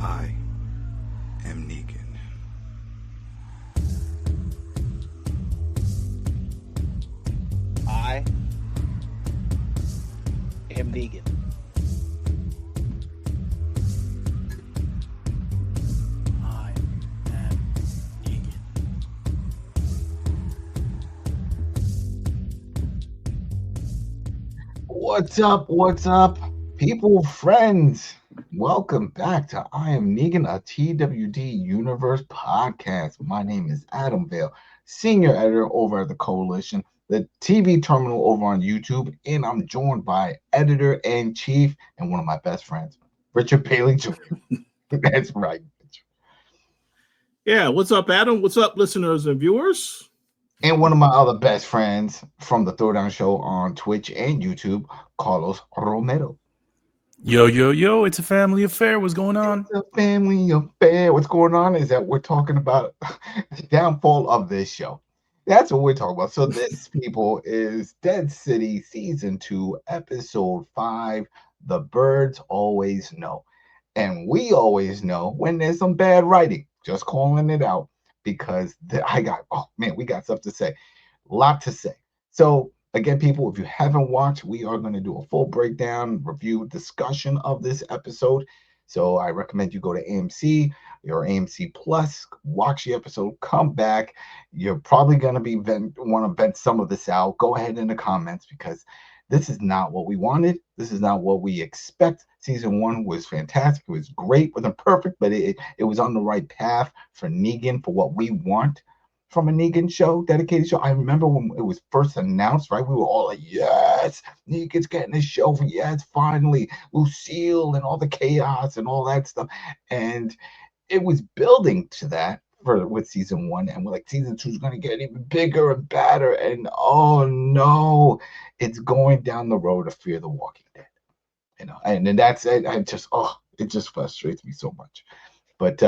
I am Negan. I am Negan. I am Negan. What's up? What's up, people, friends? Welcome back to I Am Negan, a TWD Universe podcast. My name is Adam Vale, senior editor over at the Koalition, the TV terminal over on YouTube, and I'm joined by editor-in-chief and one of my best friends, Richard Bailey Jr. That's right. Yeah, what's up, Adam? What's up, listeners and viewers? And one of my other best friends from the Throwdown Show on Twitch and YouTube, Carlos Romero. Yo, it's a family affair. What's going on? It's a family affair. What's going on is that we're talking about the downfall of this show. That's what we're talking about. So this, people, is Dead City Season 2, Episode 5, The Birds Always Know. And we always know when there's some bad writing. Just calling it out because we got stuff to say. A lot to say. So again, people, if you haven't watched, we are going to do a full breakdown, review, discussion of this episode. So I recommend you go to AMC or AMC Plus, watch the episode, come back. You're probably going to want to vent some of this out. Go ahead in the comments because this is not what we wanted. This is not what we expect. Season 1 was fantastic. It was great. It wasn't perfect, but it was on the right path for Negan, for what we want from a Negan show, dedicated show. I remember when it was first announced, right? We were all like, yes, Negan's getting a show. Yes, finally. Lucille and all the chaos and all that stuff. And it was building to that with season 1. And we're like, season 2 is going to get even bigger and badder. And oh no, it's going down the road of Fear the Walking Dead. And then that's it. It just frustrates me so much. But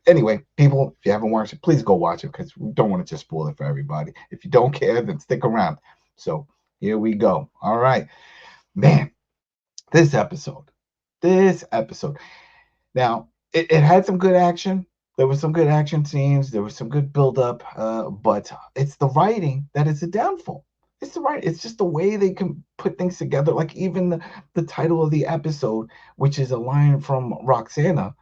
anyway, people, if you haven't watched it, please go watch it because we don't want to just spoil it for everybody. If you don't care, then stick around. So here we go. All right, man, this episode. Now, it had some good action. There was some good action scenes. There was some good build-up. But it's the writing that is a downfall. It's just the way they can put things together. Like even the title of the episode, which is a line from Roxana.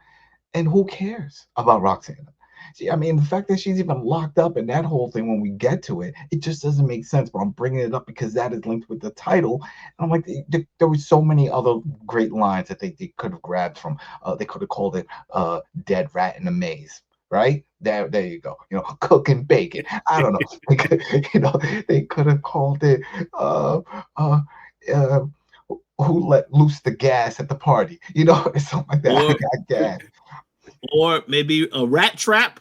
And who cares about Roxana? See, I mean, the fact that she's even locked up and that whole thing, when we get to it, it just doesn't make sense. But I'm bringing it up because that is linked with the title. And I'm like, there were so many other great lines that they could have grabbed from. They could have called it Dead Rat in a Maze. Right? There you go. Cooking bacon. I don't know. They could have called it who let loose the gas at the party. Something like that. I got gas. Or maybe a rat trap.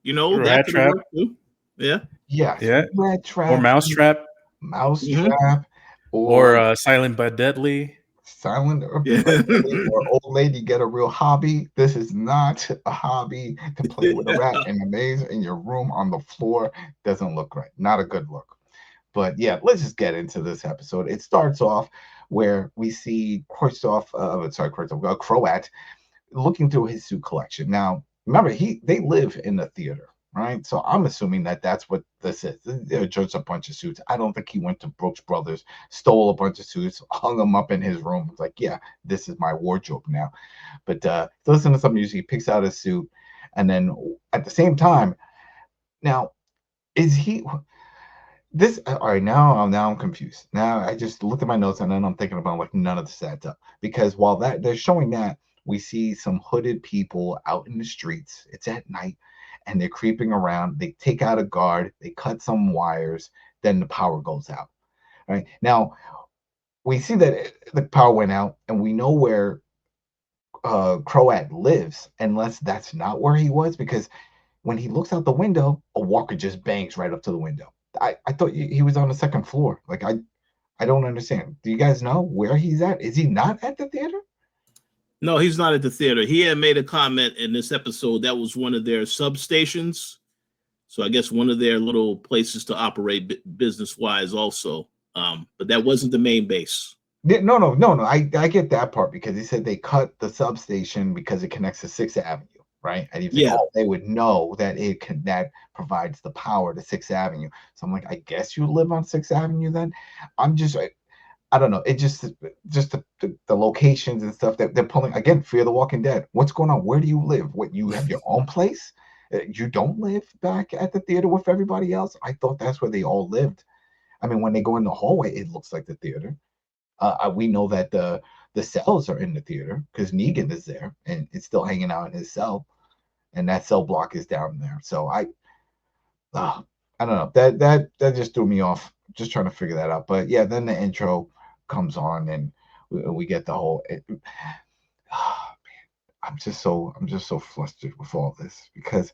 Rat trap. Too. Yeah. Yeah. Rat trap. Or mouse trap. Trap. Or silent but deadly. Silent or old lady get a real hobby. This is not a hobby to play with a rat in a maze in your room on the floor. Doesn't look right. Not a good look. But yeah, let's just get into this episode. It starts off where we see Croat looking through his suit collection. Now, remember, they live in the theater, right? So I'm assuming that that's what this is. They're just a bunch of suits. I don't think he went to Brooks Brothers, stole a bunch of suits, hung them up in his room. It's like, yeah, this is my wardrobe now. But listen to some music, he picks out a suit, and then at the same time, now, is he... This all right now I'm confused. Now I just looked at my notes and then I'm thinking about like none of this adds up because while that they're showing that we see some hooded people out in the streets. It's at night and they're creeping around. They take out a guard, they cut some wires, then the power goes out. Right now we see that the power went out and we know where Croat lives, unless that's not where he was, because when he looks out the window, a walker just bangs right up to the window. I thought he was on the second floor. Like, I don't understand. Do you guys know where he's at? Is he not at the theater? No, he's not at the theater. He had made a comment in this episode that was one of their substations. So I guess one of their little places to operate business-wise also. But that wasn't the main base. No. I get that part because he said they cut the substation because it connects to 6th Avenue, right? And he's like, Yeah. oh, they would know that that provides the power to 6th Avenue. So I'm like, I guess you live on 6th Avenue then. I'm just I don't know. It just the locations and stuff that they're pulling again. Fear the Walking Dead. What's going on? Where do you live? What, you have your own place? You don't live back at the theater with everybody else? I thought that's where they all lived. I mean, when they go in the hallway, it looks like the theater. We know that the cells are in the theater because Negan is there and it's still hanging out in his cell, and that cell block is down there. So I don't know. That just threw me off. Just trying to figure that out. But yeah, then the intro comes on and we get the whole. Oh, man, I'm just so flustered with all this because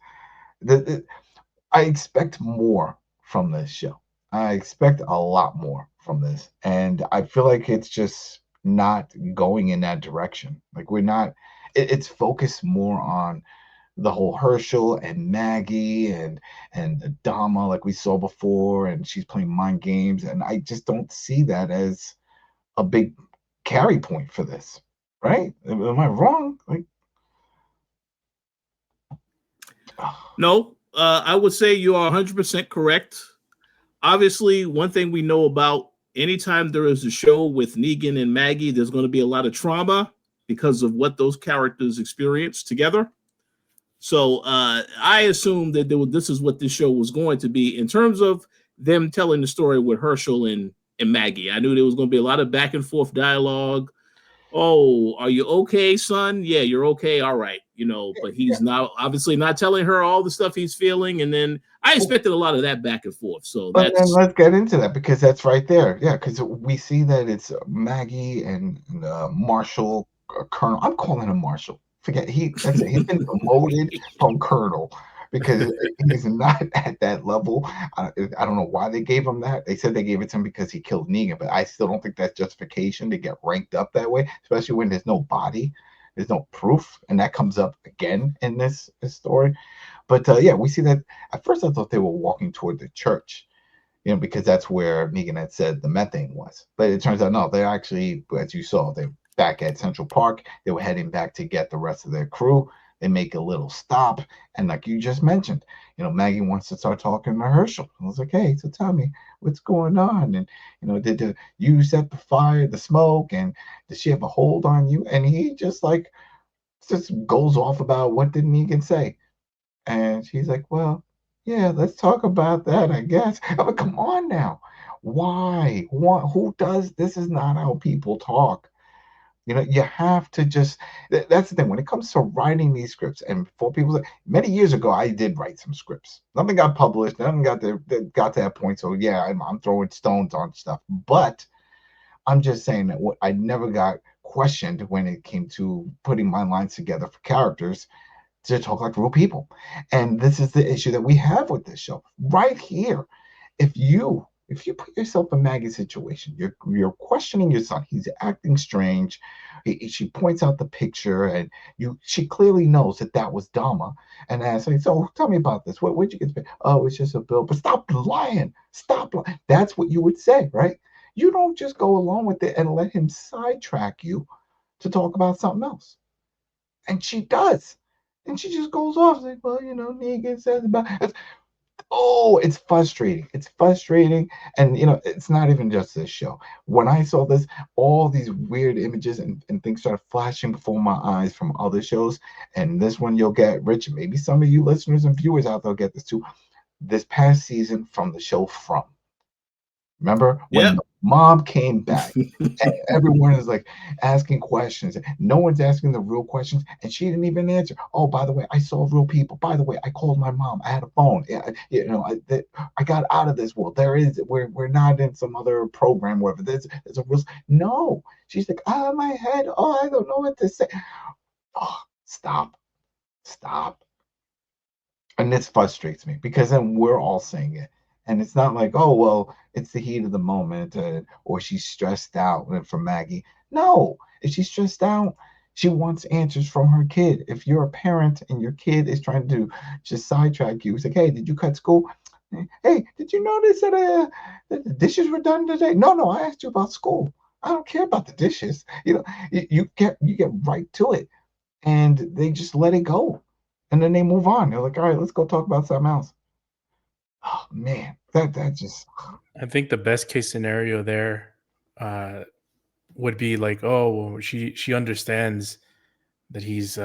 I expect more from this show. I expect a lot more from this, and I feel like it's just not going in that direction. Like we're not. It's focused more on the whole Herschel and Maggie and Dama like we saw before, and she's playing mind games, and I just don't see that as a big carry point for this. Right? Am I wrong? Like, No, I would say you are 100% correct. Obviously, one thing we know about anytime there is a show with Negan and Maggie, there's going to be a lot of trauma because of what those characters experience together. So I assumed that this is what this show was going to be in terms of them telling the story with Herschel and Maggie. I knew there was going to be a lot of back and forth dialogue. Oh, are you okay, son? Yeah, you're okay. All right. But he's not obviously not telling her all the stuff he's feeling. And then I expected a lot of that back and forth. So but then that's let's get into that because that's right there. Yeah, because we see that it's Maggie and Marshall, Colonel. I'm calling him Marshall. Forget that's it. He's been promoted from Colonel because he's not at that level. I don't know why they gave him that. They said they gave it to him because he killed Negan, but I still don't think that's justification to get ranked up that way, especially when there's no body, there's no proof, and that comes up again in this story. But yeah, we see that at first I thought they were walking toward the church, because that's where Negan had said the methane was. But it turns out no, they're actually, as you saw, they're back at Central Park. They were heading back to get the rest of their crew. They make a little stop, and like you just mentioned, Maggie wants to start talking to Herschel. I was like, hey, so tell me what's going on, and did you set the fire, the smoke, and did she have a hold on you? And he just goes off about what did Negan say. And she's like, well, yeah, let's talk about that, I guess. I'm like, come on now. Why? Who does this? Is not how people talk. You have to just, that's the thing. When it comes to writing these scripts, and for people, many years ago, I did write some scripts. Nothing got published. Nothing got to that point. So yeah, I'm throwing stones on stuff. But I'm just saying that I never got questioned when it came to putting my lines together for characters to talk like real people. And this is the issue that we have with this show right here. If you put yourself in Maggie's situation, you're questioning your son. He's acting strange. She points out the picture, and she clearly knows that was Dama. And asks, so tell me about this. Where'd you get this? Oh, it's just a bill. But stop lying. Stop lying. That's what you would say, right? You don't just go along with it and let him sidetrack you to talk about something else. And she does. And she just goes off like, well, Negan says about it. Oh, it's frustrating. It's frustrating. And, it's not even just this show. When I saw this, all these weird images and things started flashing before my eyes from other shows. And this one you'll get, Rich, maybe some of you listeners and viewers out there get this too. This past season from the show From. Remember when the mom came back and everyone is asking questions. No one's asking the real questions, and she didn't even answer. Oh, by the way, I saw real people. By the way, I called my mom. I had a phone. I got out of this world. We're not in some other program where there's a real. No, she's like, my head. Oh, I don't know what to say. Oh, stop. And this frustrates me because then we're all saying it. And it's not like, oh, well, it's the heat of the moment or she's stressed out for Maggie. No, if she's stressed out, she wants answers from her kid. If you're a parent and your kid is trying to just sidetrack you, it's like, hey, did you cut school? Hey, did you notice that the dishes were done today? No, I asked you about school. I don't care about the dishes. You get right to it, and they just let it go, and then they move on. They're like, all right, let's go talk about something else. Oh man, that just I think the best case scenario there uh, would be like, oh, well, she understands that he's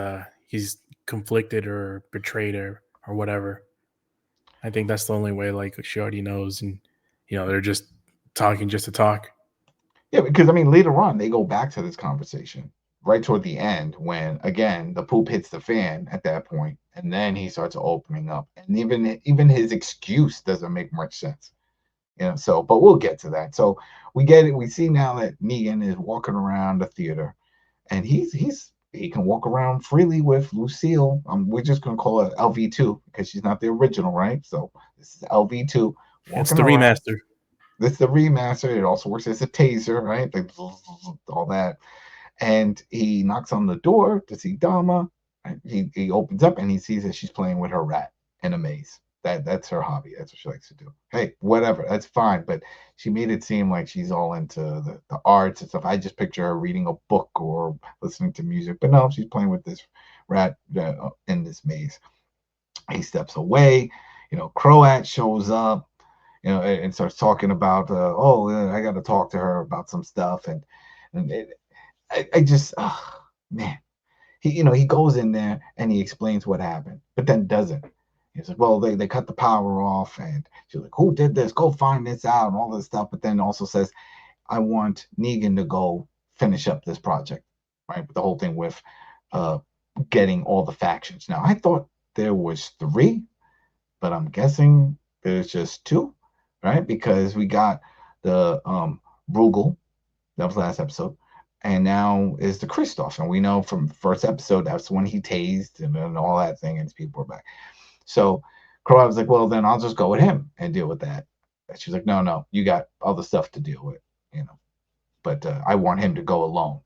conflicted or betrayed or whatever. I think that's the only way. Like she already knows, and they're just talking just to talk. yeah, because I mean later on they go back to this conversation right toward the end when again the poop hits the fan at that point, and then he starts opening up, and even his excuse doesn't make much sense. So but we'll get to that. So we get it. We see now that Negan is walking around the theater, and he can walk around freely with Lucille. We're just gonna call her LV2 because she's not the original, right? So this is LV2 It's walking the around. remaster. This is the remaster. It also works as a taser, right? Like all that. And he knocks on the door to see Dama. He opens up and he sees that she's playing with her rat in a maze. That's her hobby. That's what she likes to do. Hey, whatever, that's fine. But she made it seem like she's all into the arts and stuff. I just picture her reading a book or listening to music. But no, she's playing with this rat in this maze. He steps away. Croat shows up. And starts talking about, I got to talk to her about some stuff, and I just, man, he goes in there and he explains what happened, but then doesn't. He's like, well, they cut the power off, and she's like, who did this? Go find this out, and all this stuff. But then also says, I want Negan to go finish up this project, right? The whole thing with getting all the factions. Now, I thought there was 3, but I'm guessing there's just 2, right? Because we got the Bruegel, that was last episode, and now is the Christoph, and we know from first episode that's when he tased and all that thing, and his people were back. So Crow was like, well, then I'll just go with him and deal with that. And she's like, no, you got other stuff to deal with. But I want him to go alone.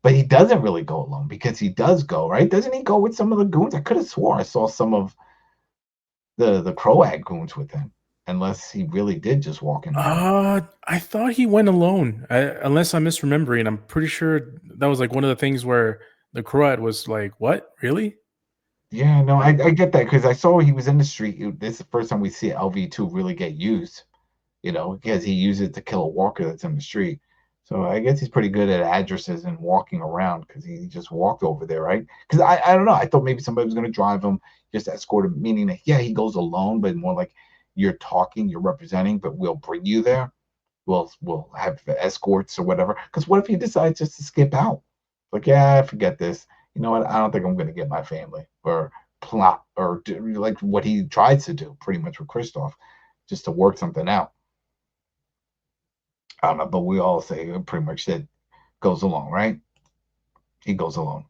But he doesn't really go alone because he does go, right? Doesn't he go with some of the goons? I could have swore I saw some of the Croat goons with him, unless he really did just walk in there. I thought he went alone, unless I'm misremembering. I'm pretty sure that was like one of the things where the Croat was like, "What, really?" Yeah, no, I get that because I saw he was in the street. This is the first time we see LV2 really get used, because he uses it to kill a walker that's in the street. So I guess he's pretty good at addresses and walking around because he just walked over there, right? Because I don't know. I thought maybe somebody was going to drive him, just escort him, meaning that, yeah, he goes alone, but more like you're talking, you're representing, but we'll bring you there. We'll have escorts or whatever. Because what if he decides just to skip out? Like, yeah, forget this. You know what? I don't think I'm going to get my family or plot or do, like what he tries to do pretty much with Christoph, just to work something out. I don't know, but we all say pretty much that goes along, right? He goes along.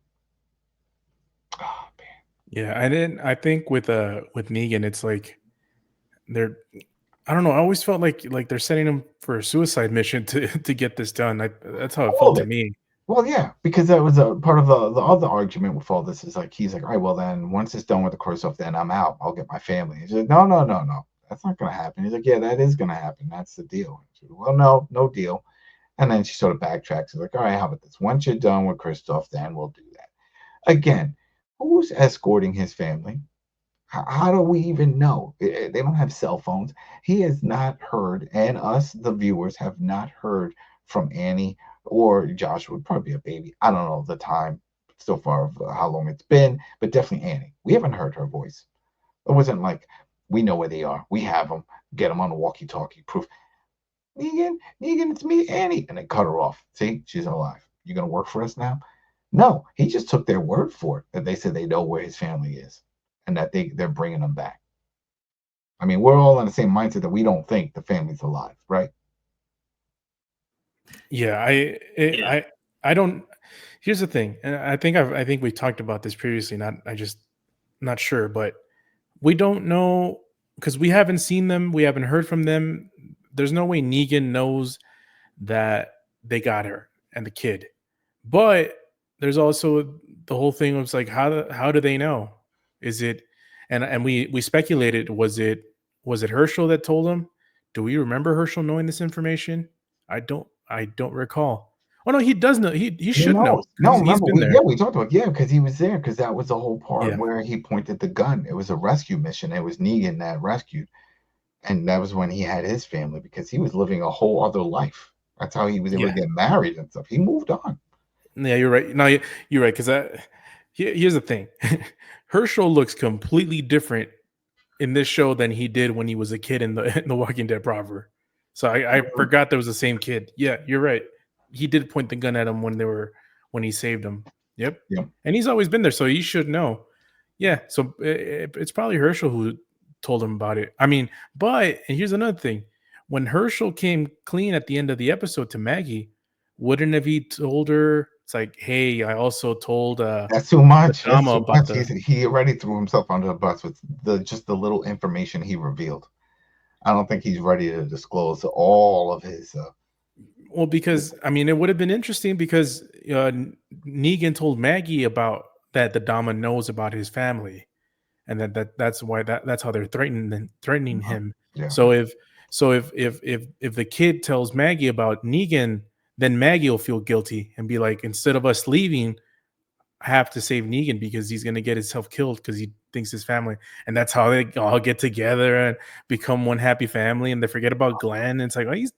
Oh man. Yeah, I think with Negan, it's like they're. I don't know. I always felt like they're setting him for a suicide mission to get this done. That's how it felt to me. Well, yeah, because that was a part of the other argument with all this is like he's like, all right, well then once it's done with the Kursoff, then I'm out. I'll get my family. He's like, no, that's not gonna happen. He's like, yeah, that is gonna happen. That's the deal. Like, well, no deal. And then she sort of backtracks. She's like, all right, how about this? Once you're done with Christoph, then we'll do that. Again, who's escorting his family? How do we even know? They don't have cell phones. He has not heard, and us, the viewers, have not heard from Annie or Joshua. Would probably be a baby. I don't know the time so far of how long it's been, but definitely Annie. We haven't heard her voice. It wasn't like we know where they are. We have them. Get them on a walkie-talkie. Proof. Negan, it's me, Annie, and they cut her off. See, she's alive. You gonna work for us now? No, he just took their word for it that they said they know where his family is and that they're bringing them back. I mean, we're all in the same mindset that we don't think the family's alive, right? Yeah, I don't. Here's the thing, and I think we talked about this previously. Not sure, but we don't know because we haven't seen them. We haven't heard from them. There's no way Negan knows that they got her and the kid. But there's also the whole thing was like, how do they know? Is it and we speculated, was it Herschel that told him? Do we remember Herschel knowing this information? I I don't recall. Oh no, he does know. He should know. knows. No, He's remember, been there. we talked about, because he was there, because that was the whole part Yeah. where he pointed the gun. It was a rescue mission. It was Negan that rescued, and that was when he had his family, because he was living a whole other life. That's how he was able to get married and stuff. He moved on. Yeah, you're right. No, you're right. Because here's the thing: Herschel looks completely different in this show than he did when he was a kid in the Walking Dead proper. So I forgot there was the same kid. Yeah, you're right. He did point the gun at him when he saved him. Yep. And he's always been there, so he should know. Yeah. So it's probably Herschel who told him about it. I mean, and here's another thing: when Herschel came clean at the end of the episode to Maggie, wouldn't have he told her? It's like, hey, I also told. That's too much. That's too much. He already threw himself under the bus with just the little information he revealed. I don't think he's ready to disclose all of his. Well, because I mean, it would have been interesting because Negan told Maggie about that the Dama knows about his family, and that's why that's how they're threatening him. Yeah. So if the kid tells Maggie about Negan, then Maggie will feel guilty and be like, instead of us leaving, I have to save Negan because he's gonna get himself killed because he thinks his family, and that's how they all get together and become one happy family, and they forget about Glenn. And it's like, oh, he's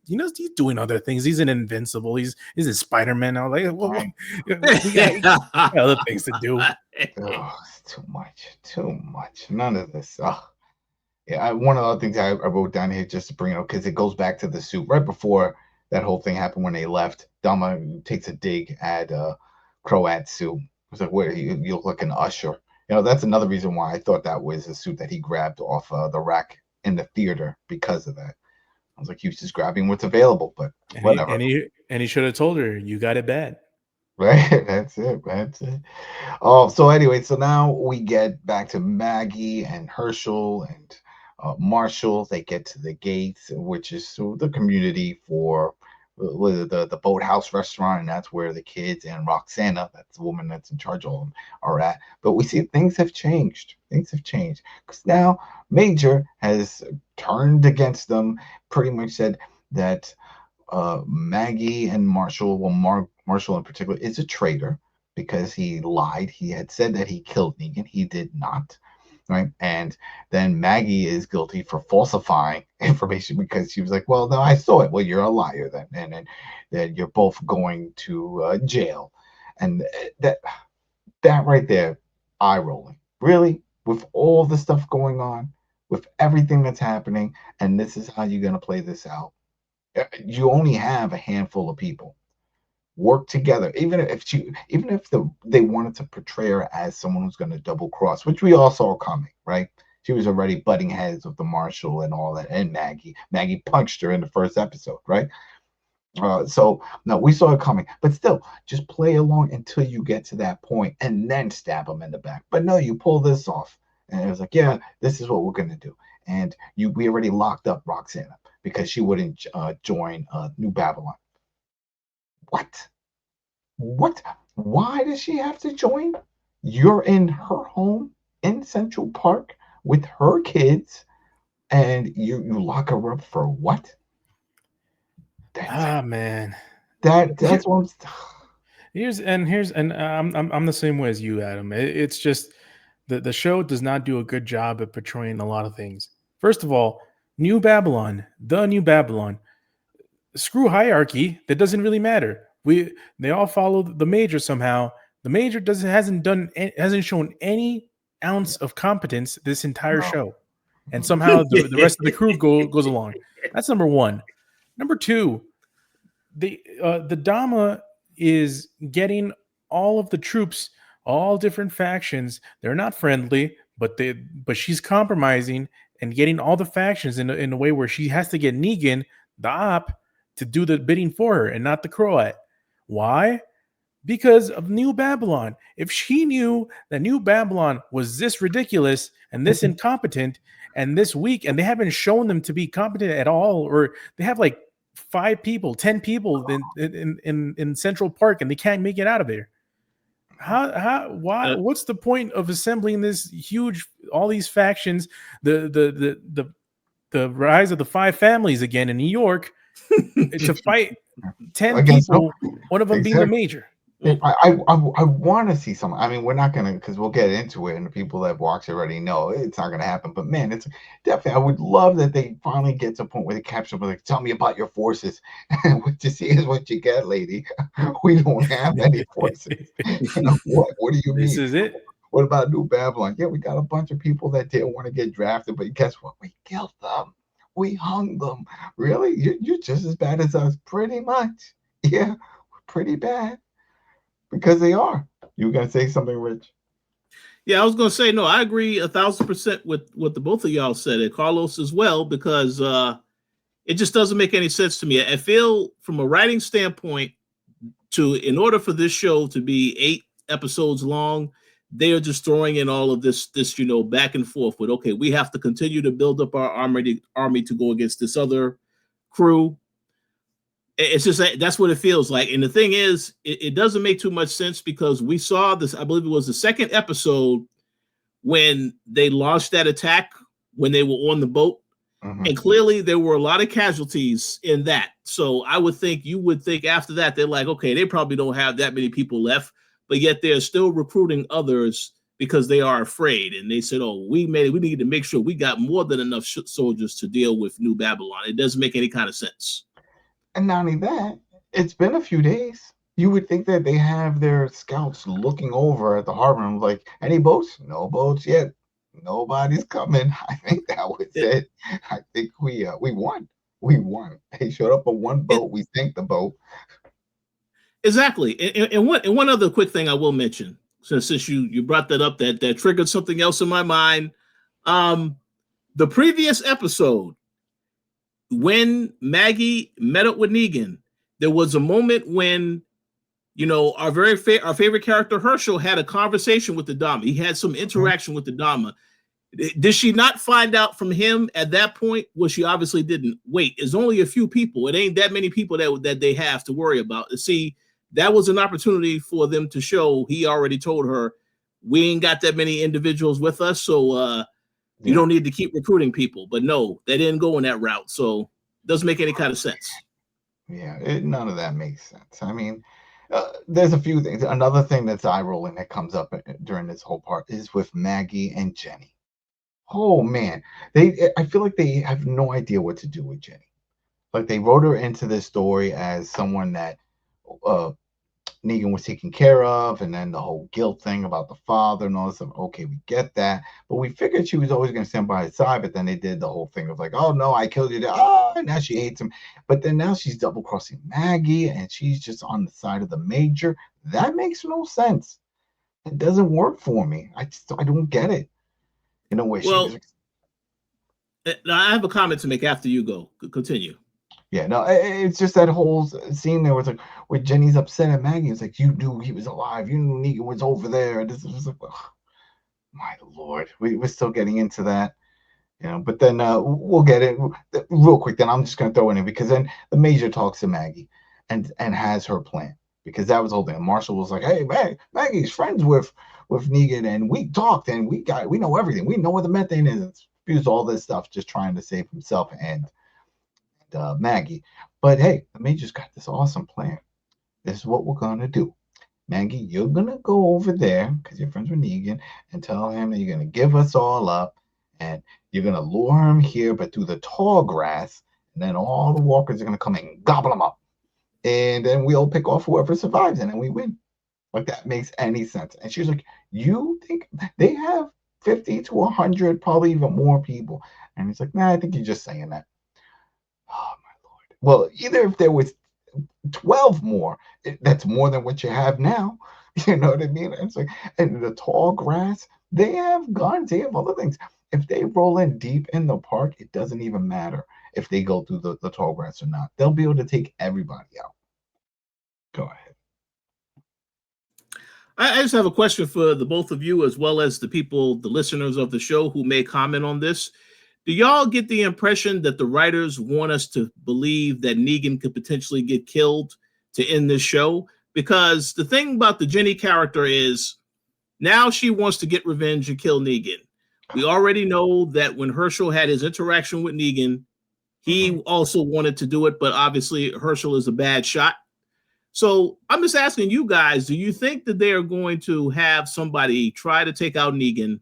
doing other things. He's an Invincible. He's a Spider-Man. I was like, well, we got other things to do. Oh, it's too much. None of this. Oh. Yeah, one of the other things I wrote down here just to bring it up, because it goes back to the suit right before that whole thing happened when they left. Dama takes a dig at Croat's suit. It's like, where you look like an usher. That's another reason why I thought that was a suit that he grabbed off the rack in the theater, because of that. I was like, he was just grabbing what's available, but whatever. And he should have told her, you got it bad. Right, that's it. Oh, so anyway, so now we get back to Maggie and Herschel and Marshall. They get to the gates, which is the community for the Boathouse restaurant, and that's where the kids and Roxana, that's the woman that's in charge of them, are at. But we see things have changed. Because now Major has turned against them, pretty much said that Maggie and Marshall, Marshall in particular, is a traitor because he lied. He had said that he killed Negan. He did not. Right. And then Maggie is guilty for falsifying information because she was like, well, no, I saw it. Well, you're a liar then. And then you're both going to jail. And that right there, eye rolling. Really? With all the stuff going on, with everything that's happening, and this is how you're going to play this out. You only have a handful of people. Work together, even if they wanted to portray her as someone who's going to double cross, which we all saw coming, right? She was already butting heads with the Marshal and all that, and Maggie punched her in the first episode, right? So no, we saw it coming, but still, just play along until you get to that point, and then stab them in the back. But no, you pull this off, and it was like, yeah, this is what we're gonna do. And we already locked up Roxana because she wouldn't join New Babylon. What? Why does she have to join? You're in her home in Central Park with her kids, and you lock her up for what? Man. That's what I'm the same way as you, Adam. It's just the show does not do a good job at portraying a lot of things. First of all, New Babylon, screw hierarchy. That doesn't really matter. They all follow the Major somehow. The Major hasn't shown any ounce of competence this entire show, and somehow the rest of the crew goes along. That's number one. Number two, the Dama is getting all of the troops, all different factions. They're not friendly, but she's compromising and getting all the factions in a way where she has to get Negan, the op, to do the bidding for her and not the Croat. Why? Because of New Babylon. If she knew that New Babylon was this ridiculous and this incompetent and this weak, and they haven't shown them to be competent at all, or they have like 5 people, 10 people in Central Park and they can't make it out of there. Why? What's the point of assembling this huge, all these factions, the rise of the 5 families again in New York to fight 10 people, one of them being the major. I want to see something. I mean, we're not gonna, because we'll get into it, and the people that watch already know it's not gonna happen. But man, it's definitely. I would love that they finally get to a point where they capture, like, tell me about your forces. What you see is what you get, lady. We don't have any forces. What do you mean? This is it. What about New Babylon? Yeah, we got a bunch of people that didn't want to get drafted, but guess what? We killed them. We hung them. Really? You're just as bad as us, pretty much. Yeah, we're pretty bad. Because they are. You were going to say something, Rich? Yeah, I was going to say, no, I agree 1,000% with what the both of y'all said, and Carlos as well, because it just doesn't make any sense to me. I feel from a writing standpoint, in order for this show to be 8 episodes long, they are just throwing in all of this, back and forth with, okay, we have to continue to build up our army to go against this other crew. It's just that's what it feels like. And the thing is, it doesn't make too much sense because we saw this, I believe it was the second episode when they launched that attack when they were on the boat. Mm-hmm. And clearly there were a lot of casualties in that. So you would think after that, they're like, okay, they probably don't have that many people left, but yet they're still recruiting others because they are afraid. And they said, oh, we need to make sure we got more than enough soldiers to deal with New Babylon. It doesn't make any kind of sense. And not only that, it's been a few days. You would think that they have their scouts looking over at the harbor and like, any boats? No boats yet. Nobody's coming. I think that was it. I think we won. We won. They showed up on one boat. We sank the boat. Exactly. And one other quick thing I will mention, since you brought that up, that triggered something else in my mind. The previous episode, when Maggie met up with Negan, there was a moment when, our favorite character Herschel had a conversation with the Dama. He had some interaction with the Dama. Did she not find out from him at that point? Well, she obviously didn't. Wait, it's only a few people. It ain't that many people that they have to worry about. See, that was an opportunity for them to show. He already told her, we ain't got that many individuals with us, so you don't need to keep recruiting people. But no, they didn't go in that route. So it doesn't make any kind of sense. Yeah, none of that makes sense. I mean, there's a few things. Another thing that's eye-rolling that comes up during this whole part is with Maggie and Jenny. Oh, man. I feel like they have no idea what to do with Jenny. Like, they wrote her into this story as someone that Negan was taken care of, and then the whole guilt thing about the father and all this stuff. Okay, we get that, but we figured she was always going to stand by his side. But then they did the whole thing of like, oh no, I killed you. Oh, now she hates him. But then now she's double crossing Maggie, and she's just on the side of the major. That makes no sense. It doesn't work for me. I don't get it. Well, I have a comment to make after you go. Continue. Yeah, no, it's just that whole scene there was like where Jenny's upset at Maggie. It's like, you knew he was alive. You knew Negan was over there. And this was like, oh, my Lord. We're still getting into that. But then we'll get it real quick. Then I'm just going to throw it in because then the Major talks to Maggie and has her plan. Because that was the whole thing. Marshall was like, hey, Maggie's friends with Negan, and we talked, and we know everything. We know where the methane is. And spews all this stuff just trying to save himself and Maggie. But hey, the Major's got this awesome plan. This is what we're gonna do. Maggie, you're gonna go over there because you're friends with Negan and tell him that you're gonna give us all up and you're gonna lure him here, but through the tall grass, and then all the walkers are gonna come and gobble him up. And then we'll pick off whoever survives and then we win. Like, that makes any sense. And she was like, you think they have 50 to 100, probably even more people? And he's like, nah, I think you're just saying that. Oh, my Lord. Well, either if there was 12 more, that's more than what you have now. You know what I mean? It's like, and the tall grass, they have guns, they have other things. If they roll in deep in the park, it doesn't even matter if they go through the tall grass or not. They'll be able to take everybody out. Go ahead. I just have a question for the both of you, as well as the listeners of the show who may comment on this. Do y'all get the impression that the writers want us to believe that Negan could potentially get killed to end this show? Because the thing about the Jenny character is now she wants to get revenge and kill Negan. We already know that when Herschel had his interaction with Negan, He also wanted to do it, but obviously Herschel is a bad shot. So I'm just asking you guys, do you think that they are going to have somebody try to take out Negan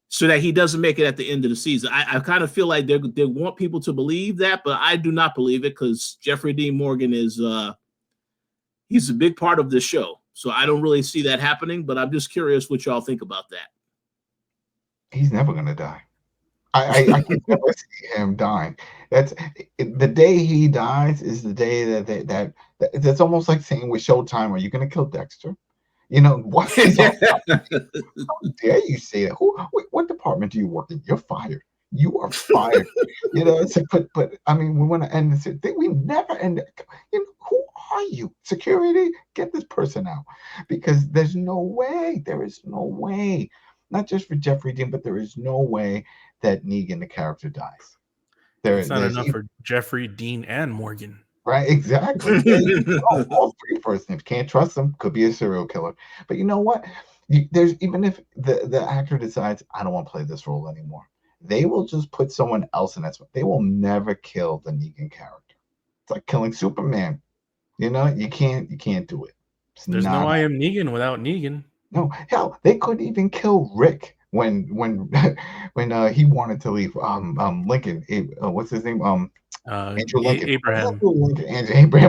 so that he doesn't make it at the end of the season? I kind of feel like they want people to believe that, but I do not believe it because Jeffrey Dean Morgan is he's a big part of this show. So I don't really see that happening, but I'm just curious what y'all think about that. He's never going to die. I can never see him dying. That's the day he dies is the day that's almost like saying with Showtime, are you going to kill Dexter? You know, what? How dare you say that? What department do you work in? You're fired. You are fired. You know, it's like, but I mean, we want to end this thing. We never end it. You know, who are you? Security, get this person out. Because there's no way. There is no way. Not just for Jeffrey Dean, but there is no way that Negan, the character, dies. It's not enough for Jeffrey, Dean, and Morgan. Right, exactly. All three first names. Can't trust them. Could be a serial killer. But you know what? There's even if the actor decides, I don't want to play this role anymore, they will just put someone else in that spot. They will never kill the Negan character. It's like killing Superman. You know, you can't do it. There's no I Am Negan without Negan. No, hell, they couldn't even kill Rick when he wanted to leave. Lincoln, what's his name? Andrew Lincoln. Abraham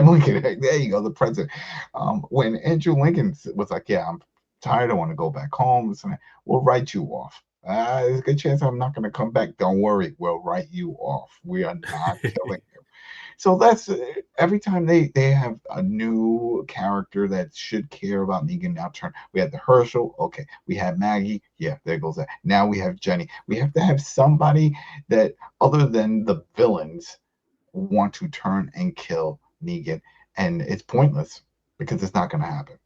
Lincoln. There you go, the president. When Andrew Lincoln was like, "Yeah, I'm tired. I want to go back home," we'll write you off. There's a good chance I'm not going to come back. Don't worry, we'll write you off. We are not killing you. So that's every time they have a new character that should care about Negan. Now we had the Herschel. Okay, we had Maggie. Yeah, there goes that. Now we have Jenny. We have to have somebody that, other than the villains, want to turn and kill Negan, and it's pointless because it's not going to happen.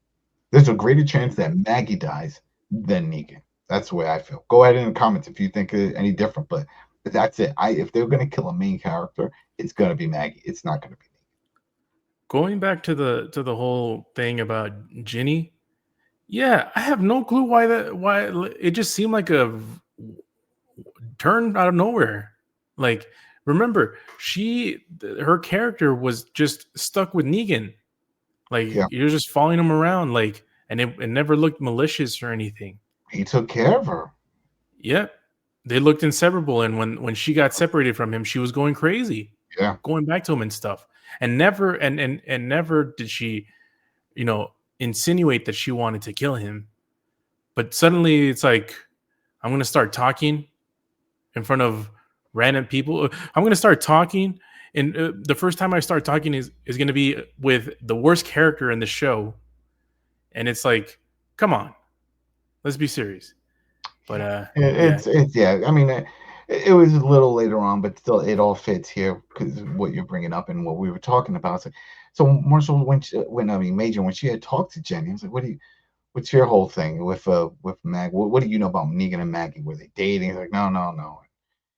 There's a greater chance that Maggie dies than Negan. That's the way I feel. Go ahead in the comments if you think any different, but that's it. If they're going to kill a main character, it's going to be Maggie. It's not going to be Negan. Going back to the whole thing about Ginny, yeah, I have no clue why it just seemed like a turn out of nowhere. Like, remember, her character was just stuck with Negan. Like, you're just following him around, like, and it never looked malicious or anything. He took care of her. Yep. They looked inseparable, and when she got separated from him, she was going crazy. Yeah. Going back to him and stuff. And never never did she, insinuate that she wanted to kill him. But suddenly it's like, I'm going to start talking in front of random people. I'm going to start talking, and the first time I start talking is going to be with the worst character in the show. And it's like, come on, let's be serious. But it's I mean, it was a little later on, but still, it all fits here because what you're bringing up and what we were talking about. So Marshall, when she had talked to Jenny, I was like, what's your whole thing with Mag? What do you know about Negan and Maggie? Were they dating? He's like, no.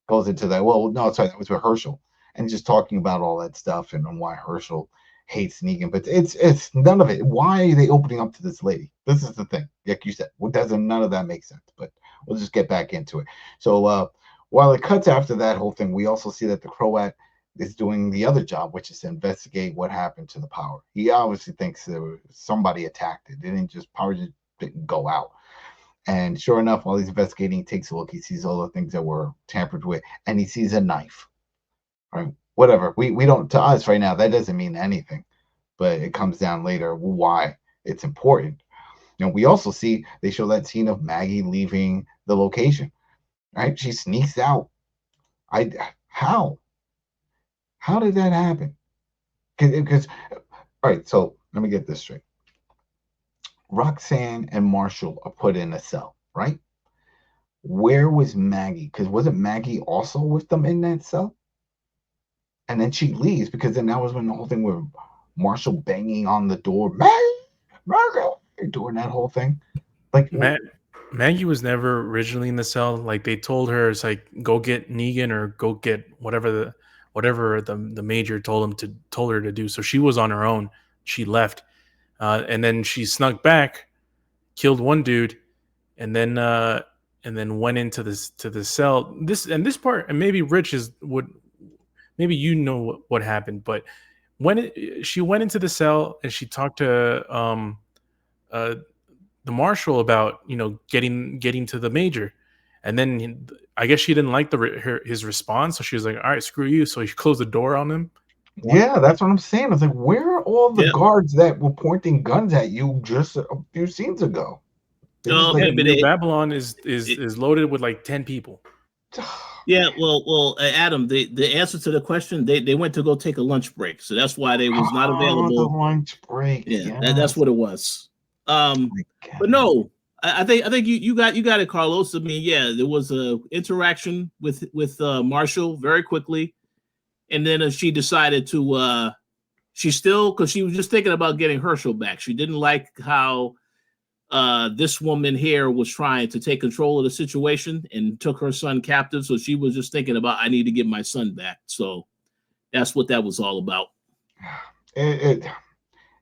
Goes into that. Well, no, sorry, that was with Herschel, and just talking about all that stuff and why Herschel hates Negan. But it's none of it. Why are they opening up to this lady? This is the thing. Like you said, none of that makes sense. But we'll just get back into it. So while it cuts after that whole thing, we also see that the Croat is doing the other job, which is to investigate what happened to the power. He obviously thinks somebody attacked it. Power just didn't go out. And sure enough, while he's investigating, he takes a look. He sees all the things that were tampered with, and he sees a knife. All right, whatever. We don't, to us right now, that doesn't mean anything, but it comes down later why it's important. We also see they show that scene of Maggie leaving the location. Right, she sneaks out. How did that happen? Because all right, so let me get this straight. Roxanne and Marshall are put in a cell, right? Where was Maggie? Because wasn't Maggie also with them in that cell? And then she leaves because then that was when the whole thing with Marshall banging on the door, Margot, doing that whole thing. Like Maggie was never originally in the cell. Like, they told her, it's like, go get Negan or go get whatever the major told her to do. So she was on her own. She left, and then she snuck back, killed one dude, and then went into the cell. This part, and maybe Rich maybe you know what happened, but when she went into the cell and she talked to uh, the marshal about getting to the major, and then I guess she didn't like his response, so she was like, "All right, screw you." So she closed the door on him. Yeah, that's what I'm saying. I was like, where are all the Yeah. guards that were pointing guns at you just a few scenes ago? They just Okay, Yeah, but New Babylon is loaded with like 10 people. yeah, well, Adam, the answer to the question, they went to go take a lunch break, so that's why they was not the available. lunch break. Yeah, Yes. that's what it was. But no, I think you got it, Carlos. I mean, yeah, there was a interaction with Marshall very quickly, and then she decided to she still, because she was just thinking about getting Herschel back. She didn't like how this woman here was trying to take control of the situation and took her son captive. So she was just thinking about, I need to get my son back. So that's what that was all about.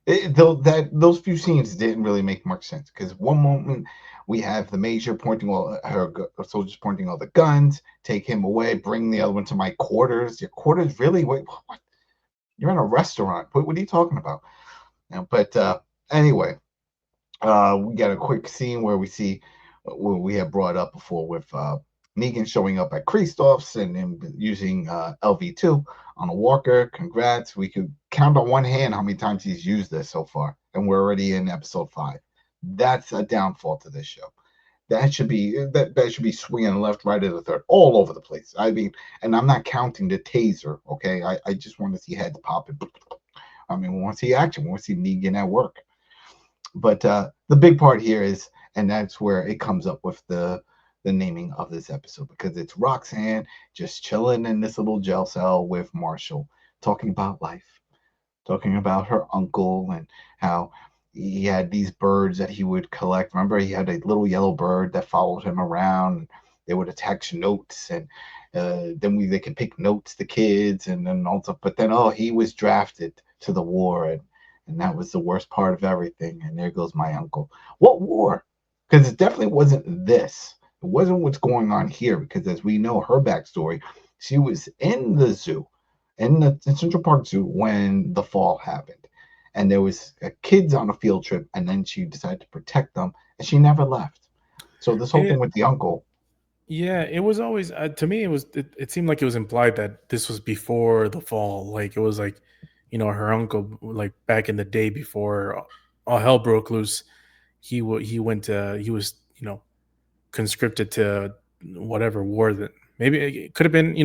Those few scenes didn't really make much sense, because one moment we have the major pointing all her soldiers pointing all the guns, take him away, bring the other one to my quarters. Your quarters, really? Wait, what? You're in a restaurant. What are you talking about? But anyway, we got a quick scene where we see what we have brought up before with Negan showing up at Kristoff's and him using LV2 on a walker. Congrats. We could count on one hand how many times he's used this so far, and we're already in episode 5. That's a downfall to this show. That should be swinging left, right, and the third, all over the place. I mean, and I'm not counting the taser. Okay, I just want to see heads popping. I mean, we want to see action. We want to see Negan at work. But the big part here is, and that's where it comes up with the naming of this episode, because it's Roxanne just chilling in this little jail cell with Marshall, talking about life, talking about her uncle and how he had these birds that he would collect. Remember, he had a little yellow bird that followed him around. They would attach notes, and then they could pick notes, the kids, and then also. But then, he was drafted to the war, and that was the worst part of everything. And there goes my uncle. What war? Because it definitely wasn't this. It wasn't what's going on here, because as we know her backstory, she was in the zoo, in the Central Park Zoo, when the fall happened. And there was kids on a field trip, and then she decided to protect them, and she never left. So this whole thing with the uncle. Yeah, it was always, to me, it seemed like it was implied that this was before the fall. Like, it was like, her uncle, like back in the day before all hell broke loose, he was conscripted to whatever war that, maybe it could have been,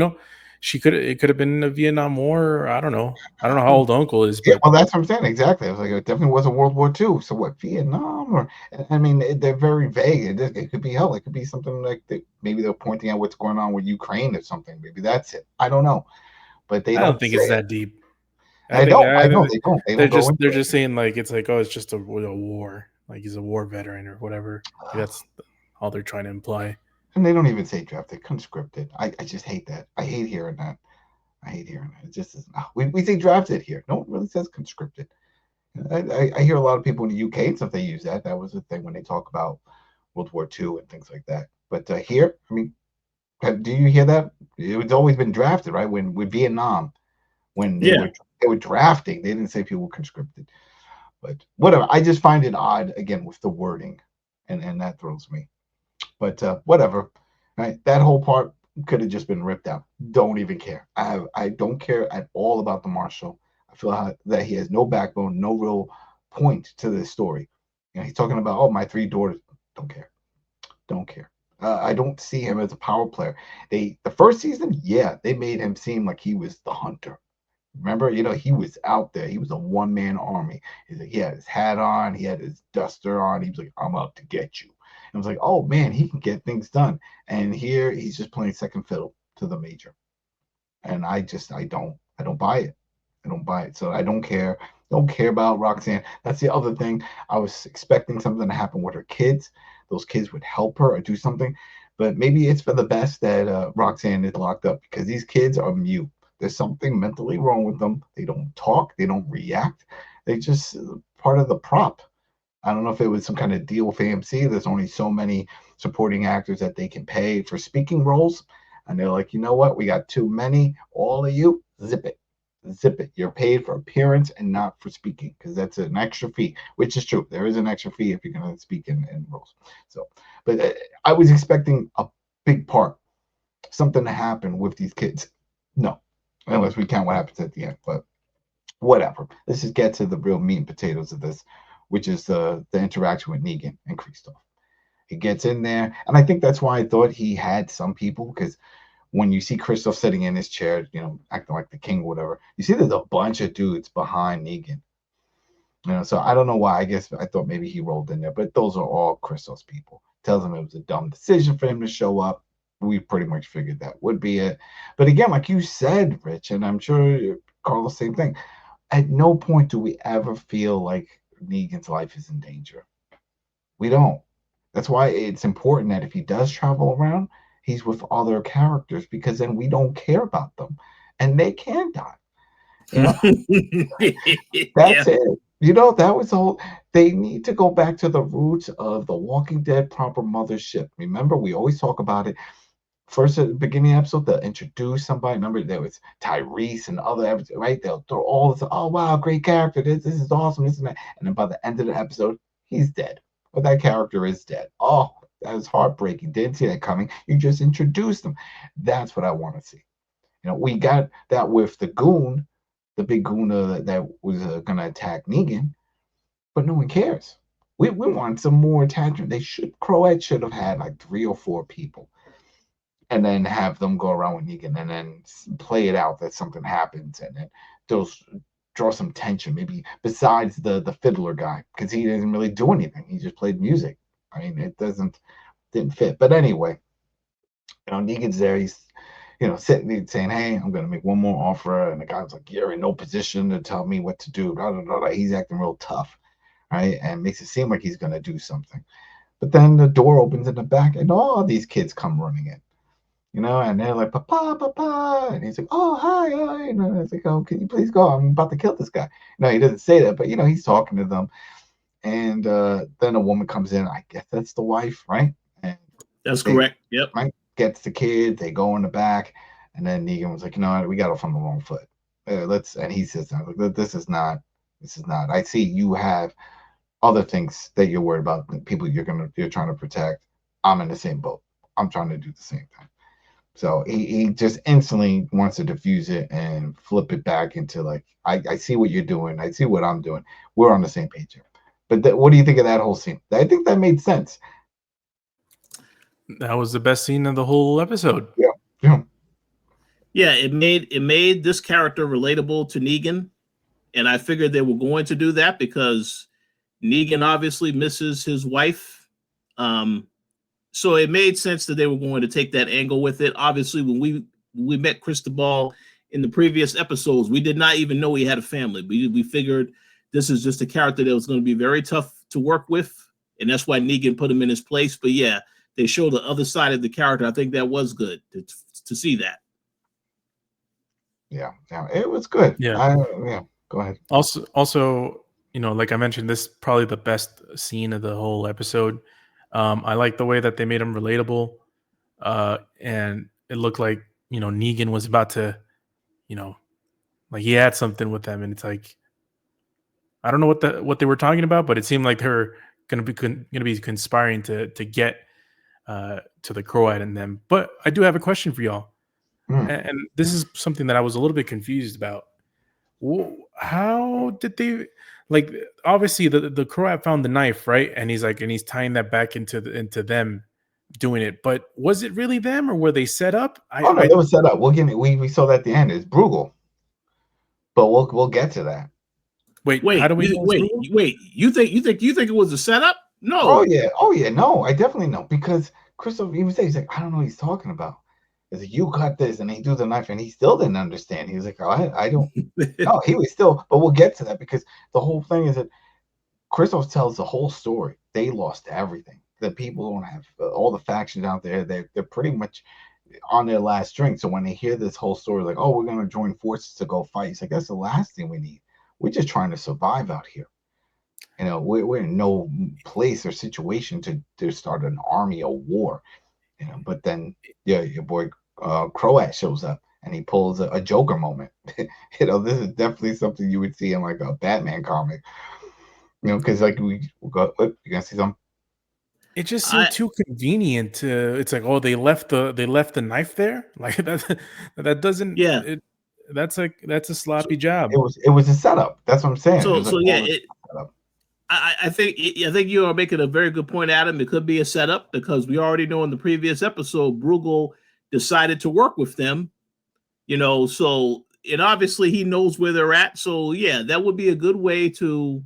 it could have been the Vietnam War. I don't know how old Uncle is, but yeah, well, that's what I'm saying. Exactly. I was like, it definitely wasn't World War II. So what, Vietnam? Or, I mean, they're very vague. It could be hell. It could be something like maybe they're pointing out what's going on with Ukraine or something. Maybe that's it. I don't know. But they I don't think say it's it. that deep. I know they don't. They're just saying like it's like, oh, it's just a war. Like he's a war veteran or whatever. Like that's all they're trying to imply. And they don't even say drafted, conscripted. I just hate that. I hate hearing that. It just is. We say drafted here. No one really says conscripted. I hear a lot of people in the UK and stuff, they use that. That was the thing when they talk about World War II and things like that. But here, I mean, do you hear that? It's always been drafted, right? When with Vietnam, when they were drafting, they didn't say people were conscripted. But whatever. I just find it odd again with the wording, and that throws me. But whatever. Right? That whole part could have just been ripped out. Don't even care. I don't care at all about the Marshal. I feel that he has no backbone, no real point to this story. He's talking about, my 3 daughters. Don't care. I don't see him as a power player. The first season, they made him seem like he was the hunter. Remember, he was out there. He was a one-man army. He had his hat on. He had his duster on. He was like, I'm out to get you. And I was like, oh, man, he can get things done. And here he's just playing second fiddle to the major. And I don't buy it. I don't buy it. So I don't care. Don't care about Roxanne. That's the other thing. I was expecting something to happen with her kids. Those kids would help her or do something. But maybe it's for the best that Roxanne is locked up, because these kids are mute. There's something mentally wrong with them. They don't talk. They don't react. They just part of the prop. I don't know if it was some kind of deal with AMC. There's only so many supporting actors that they can pay for speaking roles. And they're like, you know what? We got too many. All of you, Zip it. Zip it. You're paid for appearance and not for speaking, because that's an extra fee, which is true. There is an extra fee if you're going to speak in roles. So, but I was expecting a big part, something to happen with these kids. No, unless we count what happens at the end. But whatever. Let's just get to the real meat and potatoes of this, which is the interaction with Negan and Kristoff. He gets in there, and I think that's why I thought he had some people, because when you see Kristoff sitting in his chair, you know, acting like the king or whatever, you see there's a bunch of dudes behind Negan. You know, so I don't know why. I guess I thought maybe he rolled in there, but those are all Kristoff's people. Tells him it was a dumb decision for him to show up. We pretty much figured that would be it. But again, like you said, Rich, and I'm sure Carlos, same thing. At no point do we ever feel like Negan's life is in danger. We don't. That's why it's important that if he does travel around, he's with other characters, because then we don't care about them and they can die. You know? That's it. You know, that was all. They need to go back to the roots of the Walking Dead proper mothership. Remember, we always talk about it. First, at the beginning of the episode, they'll introduce somebody. Remember, there was Tyrese and other episodes, right? They'll throw all this, oh, wow, great character. This is awesome. This and that. And then by the end of the episode, he's dead. But that character is dead. Oh, that was heartbreaking. Didn't see that coming. You just introduced them. That's what I want to see. You know, we got that with the goon, the big goon that was going to attack Negan, but no one cares. We want some more attachment. Croat should have had like 3 or 4 people, and then have them go around with Negan, and then play it out that something happens, and then draw some tension, maybe besides the fiddler guy, because he didn't really do anything. He just played music. I mean, it didn't fit. But anyway, you know, Negan's there. He's, you know, sitting saying, hey, I'm going to make one more offer. And the guy's like, you're in no position to tell me what to do. Blah, blah, blah, blah. He's acting real tough, right? And makes it seem like he's going to do something. But then the door opens in the back, and all these kids come running in. You know, and they're like, Papa, Papa. And he's like, oh, hi, hi. And it's like, oh, can you please go? I'm about to kill this guy. No, he doesn't say that, but, you know, he's talking to them. And then a woman comes in. I guess that's the wife, right? And that's correct. Yep. Right? Gets the kid. They go in the back. And then Negan was like, you know what? We got off on the wrong foot. And he says, this is not. I see you have other things that you're worried about, people you're trying to protect. I'm in the same boat. I'm trying to do the same thing. So he just instantly wants to diffuse it and flip it back into like, I see what you're doing. I see what I'm doing. We're on the same page here. But what do you think of that whole scene? I think that made sense. That was the best scene of the whole episode. Yeah, it made this character relatable to Negan. And I figured they were going to do that because Negan obviously misses his wife. So it made sense that they were going to take that angle with it. Obviously, when we met Cristobal in the previous episodes, we did not even know he had a family. We figured this is just a character that was going to be very tough to work with, and that's why Negan put him in his place. But yeah, they showed the other side of the character. I think that was good to see that. Yeah, it was good. Yeah, go ahead. Also, you know, like I mentioned, this is probably the best scene of the whole episode. I like the way that they made him relatable, and it looked like, you know, Negan was about to, you know, like he had something with them, and it's like, I don't know what they were talking about, but it seemed like they're gonna be conspiring to get to the Croat and them. But I do have a question for y'all, and this is something that I was a little bit confused about. How did they? Like, obviously the Croat found the knife, right? And he's tying that back into them doing it. But was it really them, or were they set up? They were set up. We saw that at the end. It's Bruegel, but we'll get to that. Wait. How do we? Wait. You think it was a setup? No. Oh yeah. No, I definitely know, because Christopher even said, he's like, I don't know what he's talking about. He's like, you cut this, and he threw the knife, and he still didn't understand. He was like, oh, I don't. No, he was still. But we'll get to that, because the whole thing is that Christoph tells the whole story. They lost everything. The people don't have all the factions out there. They're pretty much on their last string. So when they hear this whole story, like, oh, we're going to join forces to go fight, it's like, that's the last thing we need. We're just trying to survive out here. You know, we're in no place or situation to start an army or war. You know, but then your boy Croat shows up, and he pulls a Joker moment. This is definitely something you would see in like a Batman comic. Because like we got, you gonna see something? It just seemed too convenient to. It's like, oh, they left the knife there. Like that doesn't. Yeah. That's a sloppy job. It was a setup. That's what I'm saying. I think you are making a very good point, Adam. It could be a setup because we already know in the previous episode, Bruegel decided to work with them. So and obviously he knows where they're at. So yeah, that would be a good way to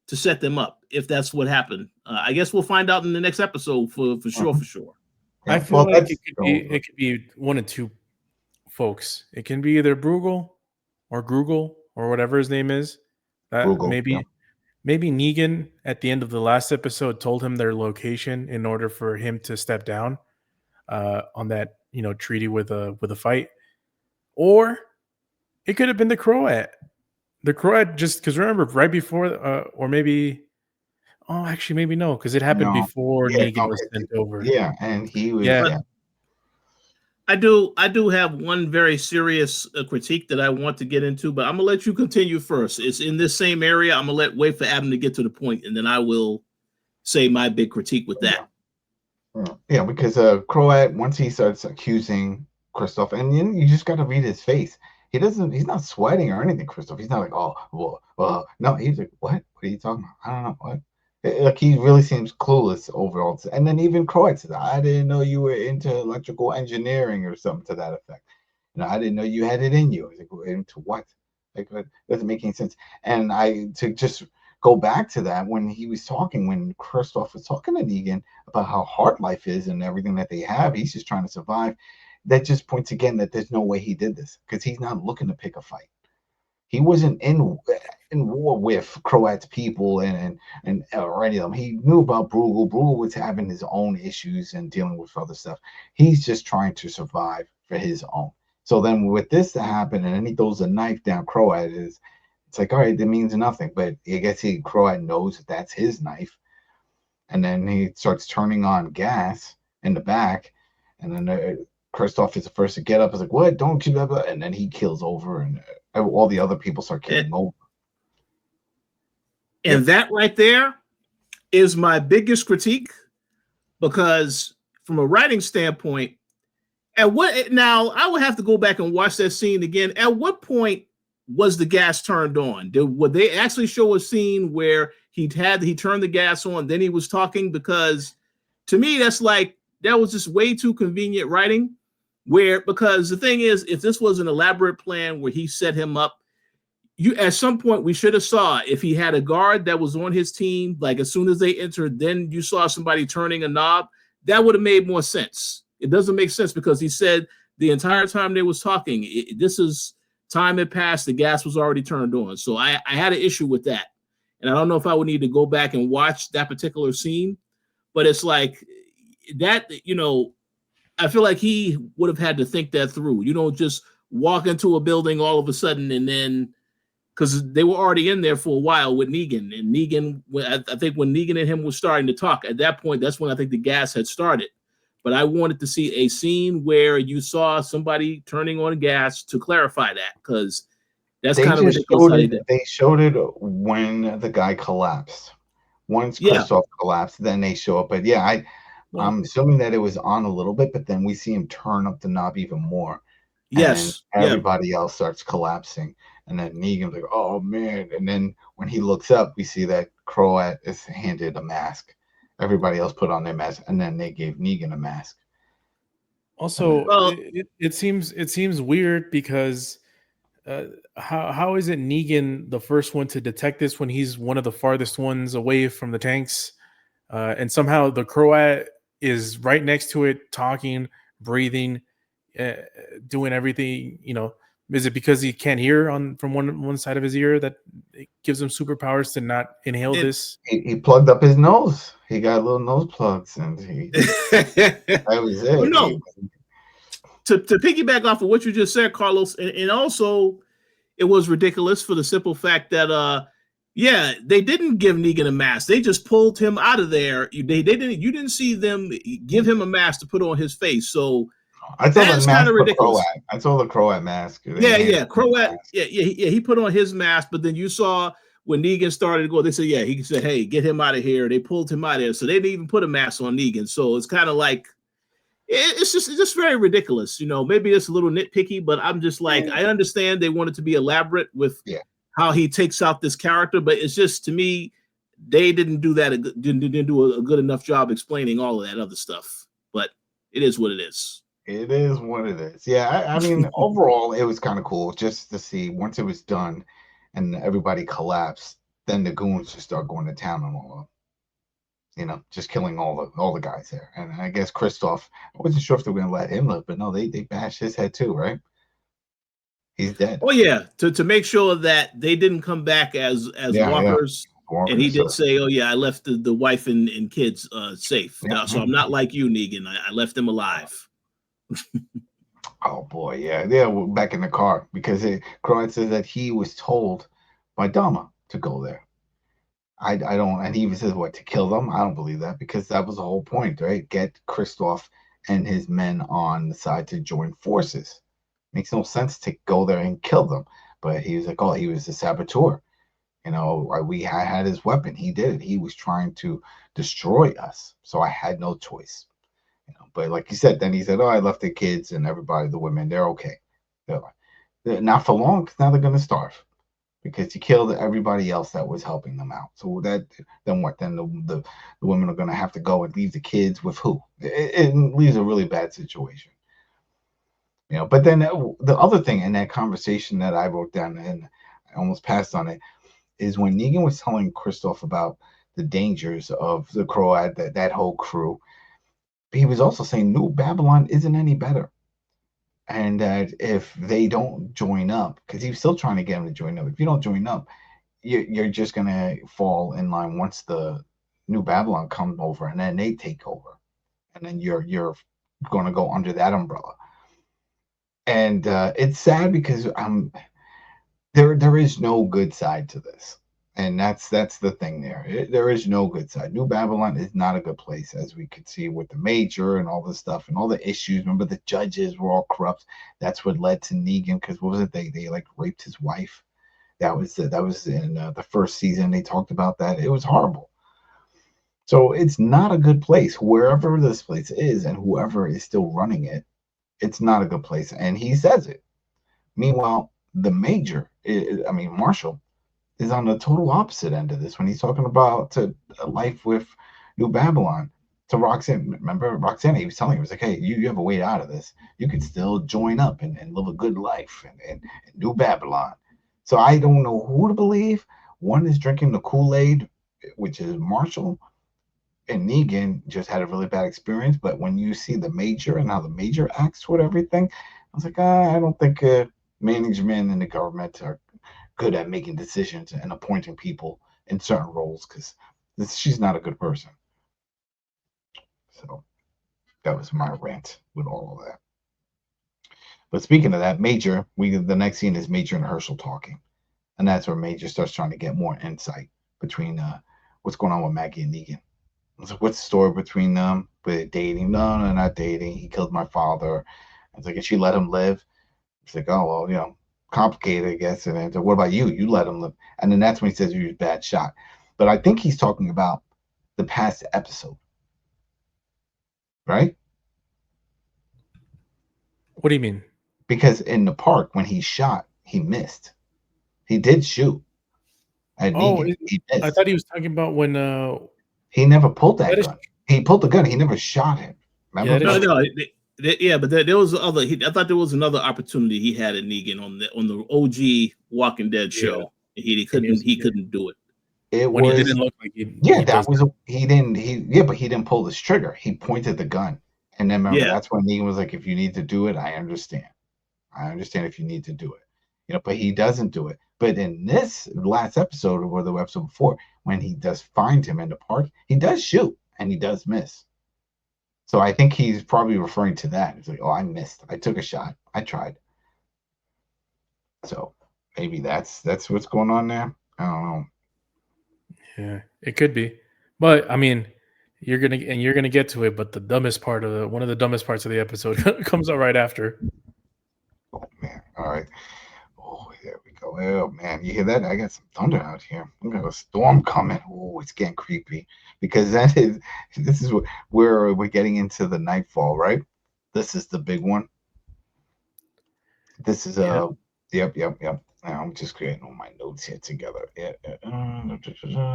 set them up if that's what happened. I guess we'll find out in the next episode for sure. For sure. I feel like it could be one of two folks. It can be either Bruegel or Grugel or whatever his name is. Maybe Negan at the end of the last episode told him their location in order for him to step down on that treaty with a fight, or it could have been the Croat. The Croat, just because remember right before, or maybe, actually maybe no, because it happened before Negan was sent over. Yeah, and he was. Yeah. I do have one very serious critique that I want to get into, but I'm gonna let you continue first. It's in this same area. I'm gonna wait for Adam to get to the point, and then I will say my big critique with that. Yeah, because Croat, once he starts accusing Christoph, and then you just got to read his face. He's not sweating or anything, Christoph. He's not like, oh, well, no. He's like, what are you talking about? I don't know what. Like he really seems clueless overall. And then even Croat says, I didn't know you were into electrical engineering or something to that effect. I didn't know you had it in you. I was like, into what? Like, it doesn't make any sense. And to just go back to that, when Christoph was talking to Negan about how hard life is and everything that they have, he's just trying to survive. That just points again that there's no way he did this, because he's not looking to pick a fight. He wasn't in war with Croat's people and or any of them. He knew about Bruegel. Bruegel was having his own issues and dealing with other stuff. He's just trying to survive for his own. So then with this to happen, and then he throws a knife down Croat, it's like, all right, that means nothing. But I guess Croat knows that that's his knife. And then he starts turning on gas in the back. And then Christoph is the first to get up. It's like, what? Don't you ever? And then he kills over, and all the other people start killing over. And that right there is my biggest critique, because from a writing standpoint, now I would have to go back and watch that scene again. At what point was the gas turned on? Would they actually show a scene where he turned the gas on, then he was talking? Because to me, that was just way too convenient writing. Because the thing is, if this was an elaborate plan where he set him up, at some point we should have saw if he had a guard that was on his team, like as soon as they entered, then you saw somebody turning a knob. That would have made more sense. It doesn't make sense because he said the entire time they was talking, time had passed, the gas was already turned on. So I had an issue with that. And I don't know if I would need to go back and watch that particular scene, but it's like that, I feel like he would have had to think that through. You don't just walk into a building all of a sudden, and then, because they were already in there for a while with Negan. And Negan, I think when Negan and him were starting to talk, at that point, that's when I think the gas had started. But I wanted to see a scene where you saw somebody turning on gas to clarify that, because that's kind of ridiculous. They showed it when the guy collapsed. Once Christoph collapsed, then they show up. But yeah, I'm assuming that it was on a little bit, but then we see him turn up the knob even more. Yes. And everybody else starts collapsing. And then Negan's like, oh, man. And then when he looks up, we see that Croat is handed a mask. Everybody else put on their mask, and then they gave Negan a mask. Also, it seems weird because how is it Negan the first one to detect this when he's one of the farthest ones away from the tanks? And somehow the Croat is right next to it, talking, breathing, doing everything. Is it because he can't hear from one side of his ear that it gives him superpowers to not inhale this? He plugged up his nose. He got little nose plugs, and that was it. No. To piggyback off of what you just said, Carlos, and also it was ridiculous for the simple fact that they didn't give Negan a mask. They just pulled him out of there. You didn't see them give him a mask to put on his face. So I saw That's the mask kind of for ridiculous. Croat. I saw the Croat mask. Croat. Yeah, he put on his mask, but then you saw when Negan started to go, they said, he said, hey, get him out of here. They pulled him out of here. So they didn't even put a mask on Negan. So it's kind of like, it's just very ridiculous. Maybe it's a little nitpicky, but I'm just like, I understand they wanted to be elaborate with how he takes out this character, but it's just, to me, they didn't do that. Didn't do a good enough job explaining all of that other stuff. But it is what it is. It is what it is. Yeah, I mean, overall, it was kind of cool just to see once it was done and everybody collapsed. Then the goons just start going to town on all of them. Just killing all the guys there. And I guess Christoph, I wasn't sure if they were going to let him live, but no, they bashed his head too, right? He's dead. Oh yeah, to make sure that they didn't come back as walkers. And he did say, "Oh yeah, I left the wife and kids safe. So I'm not like you, Negan. I left them alive." Oh boy, yeah, we're back in the car because Croat says that he was told by Dama to go there. I don't, and he even says what, to kill them? I don't believe that, because that was the whole point, right? Get Christoph and his men on the side to join forces. Makes no sense to go there and kill them. But he was like, oh, he was a saboteur. I had his weapon. He did it. He was trying to destroy us. So I had no choice. But like you said, then he said, oh, I left the kids and everybody, the women, they're okay. They're not for long, because now they're going to starve, because he killed everybody else that was helping them out. So then what? Then the women are going to have to go and leave the kids with who? It leaves a really bad situation. But then the other thing in that conversation that I wrote down, and I almost passed on it, is when Negan was telling Christoph about the dangers of the Croat, that whole crew. He was also saying New Babylon isn't any better, and that if they don't join up, because he was still trying to get them to join up. If you don't join up, you're just gonna fall in line once the New Babylon comes over, and then they take over, and then you're going to go under that umbrella. And it's sad because there is no good side to this. And that's the thing there. There is no good side. New Babylon is not a good place, as we could see with the Major and all this stuff and all the issues. Remember, the judges were all corrupt. That's what led to Negan, because what was it? They like raped his wife. That was in the first season. They talked about that. It was horrible. So it's not a good place. Wherever this place is and whoever is still running it, it's not a good place. And he says it. Meanwhile, the Major, Marshall, is on the total opposite end of this when he's talking about a life with New Babylon to Roxanne. Remember, Roxanne, he was telling her, he was like, hey, you have a way out of this. You could still join up and live a good life and New Babylon. So I don't know who to believe. One is drinking the Kool-Aid, which is Marshall, and Negan just had a really bad experience. But when you see the Major and how the Major acts with everything, I was like, I don't think management and the government are good at making decisions and appointing people in certain roles, because she's not a good person. So that was my rant with all of that. But speaking of that, Major, the next scene is Major and Herschel talking, and that's where Major starts trying to get more insight between what's going on with Maggie and Negan. I was like, what's the story between them? With dating? No, not dating. He killed my father. I was like, and she let him live. He's like, oh well, complicated, I guess. And then, what about you? You let him live. And then that's when he says he was a bad shot. But I think he's talking about the past episode, right? What do you mean? Because in the park, when he shot, he missed. He did shoot at Negan. He missed. I thought he was talking about when he never pulled that gun. He pulled the gun. He never shot him. Remember? But there was other. I thought there was another opportunity he had at Negan on the OG Walking Dead show. He couldn't do it. It didn't look like he didn't pull this trigger. He pointed the gun, and then remember that's when Negan was like, "If you need to do it, I understand. I understand if you need to do it." But he doesn't do it. But in this last episode, or the episode before, when he does find him in the park, he does shoot and he does miss. So I think he's probably referring to that. It's like, oh, I missed. I took a shot. I tried. So maybe that's what's going on there. I don't know. Yeah, it could be. But I mean, You're gonna get to it, but the dumbest part of one of the dumbest parts of the episode comes out right after. Oh man! All right. Oh, there we go. Oh man, you hear that? I got some thunder out here. We got a storm coming. Oh, it's getting creepy because this is where we're getting into the nightfall, right? This is the big one. This is yep. I'm just creating all my notes here together. Yeah.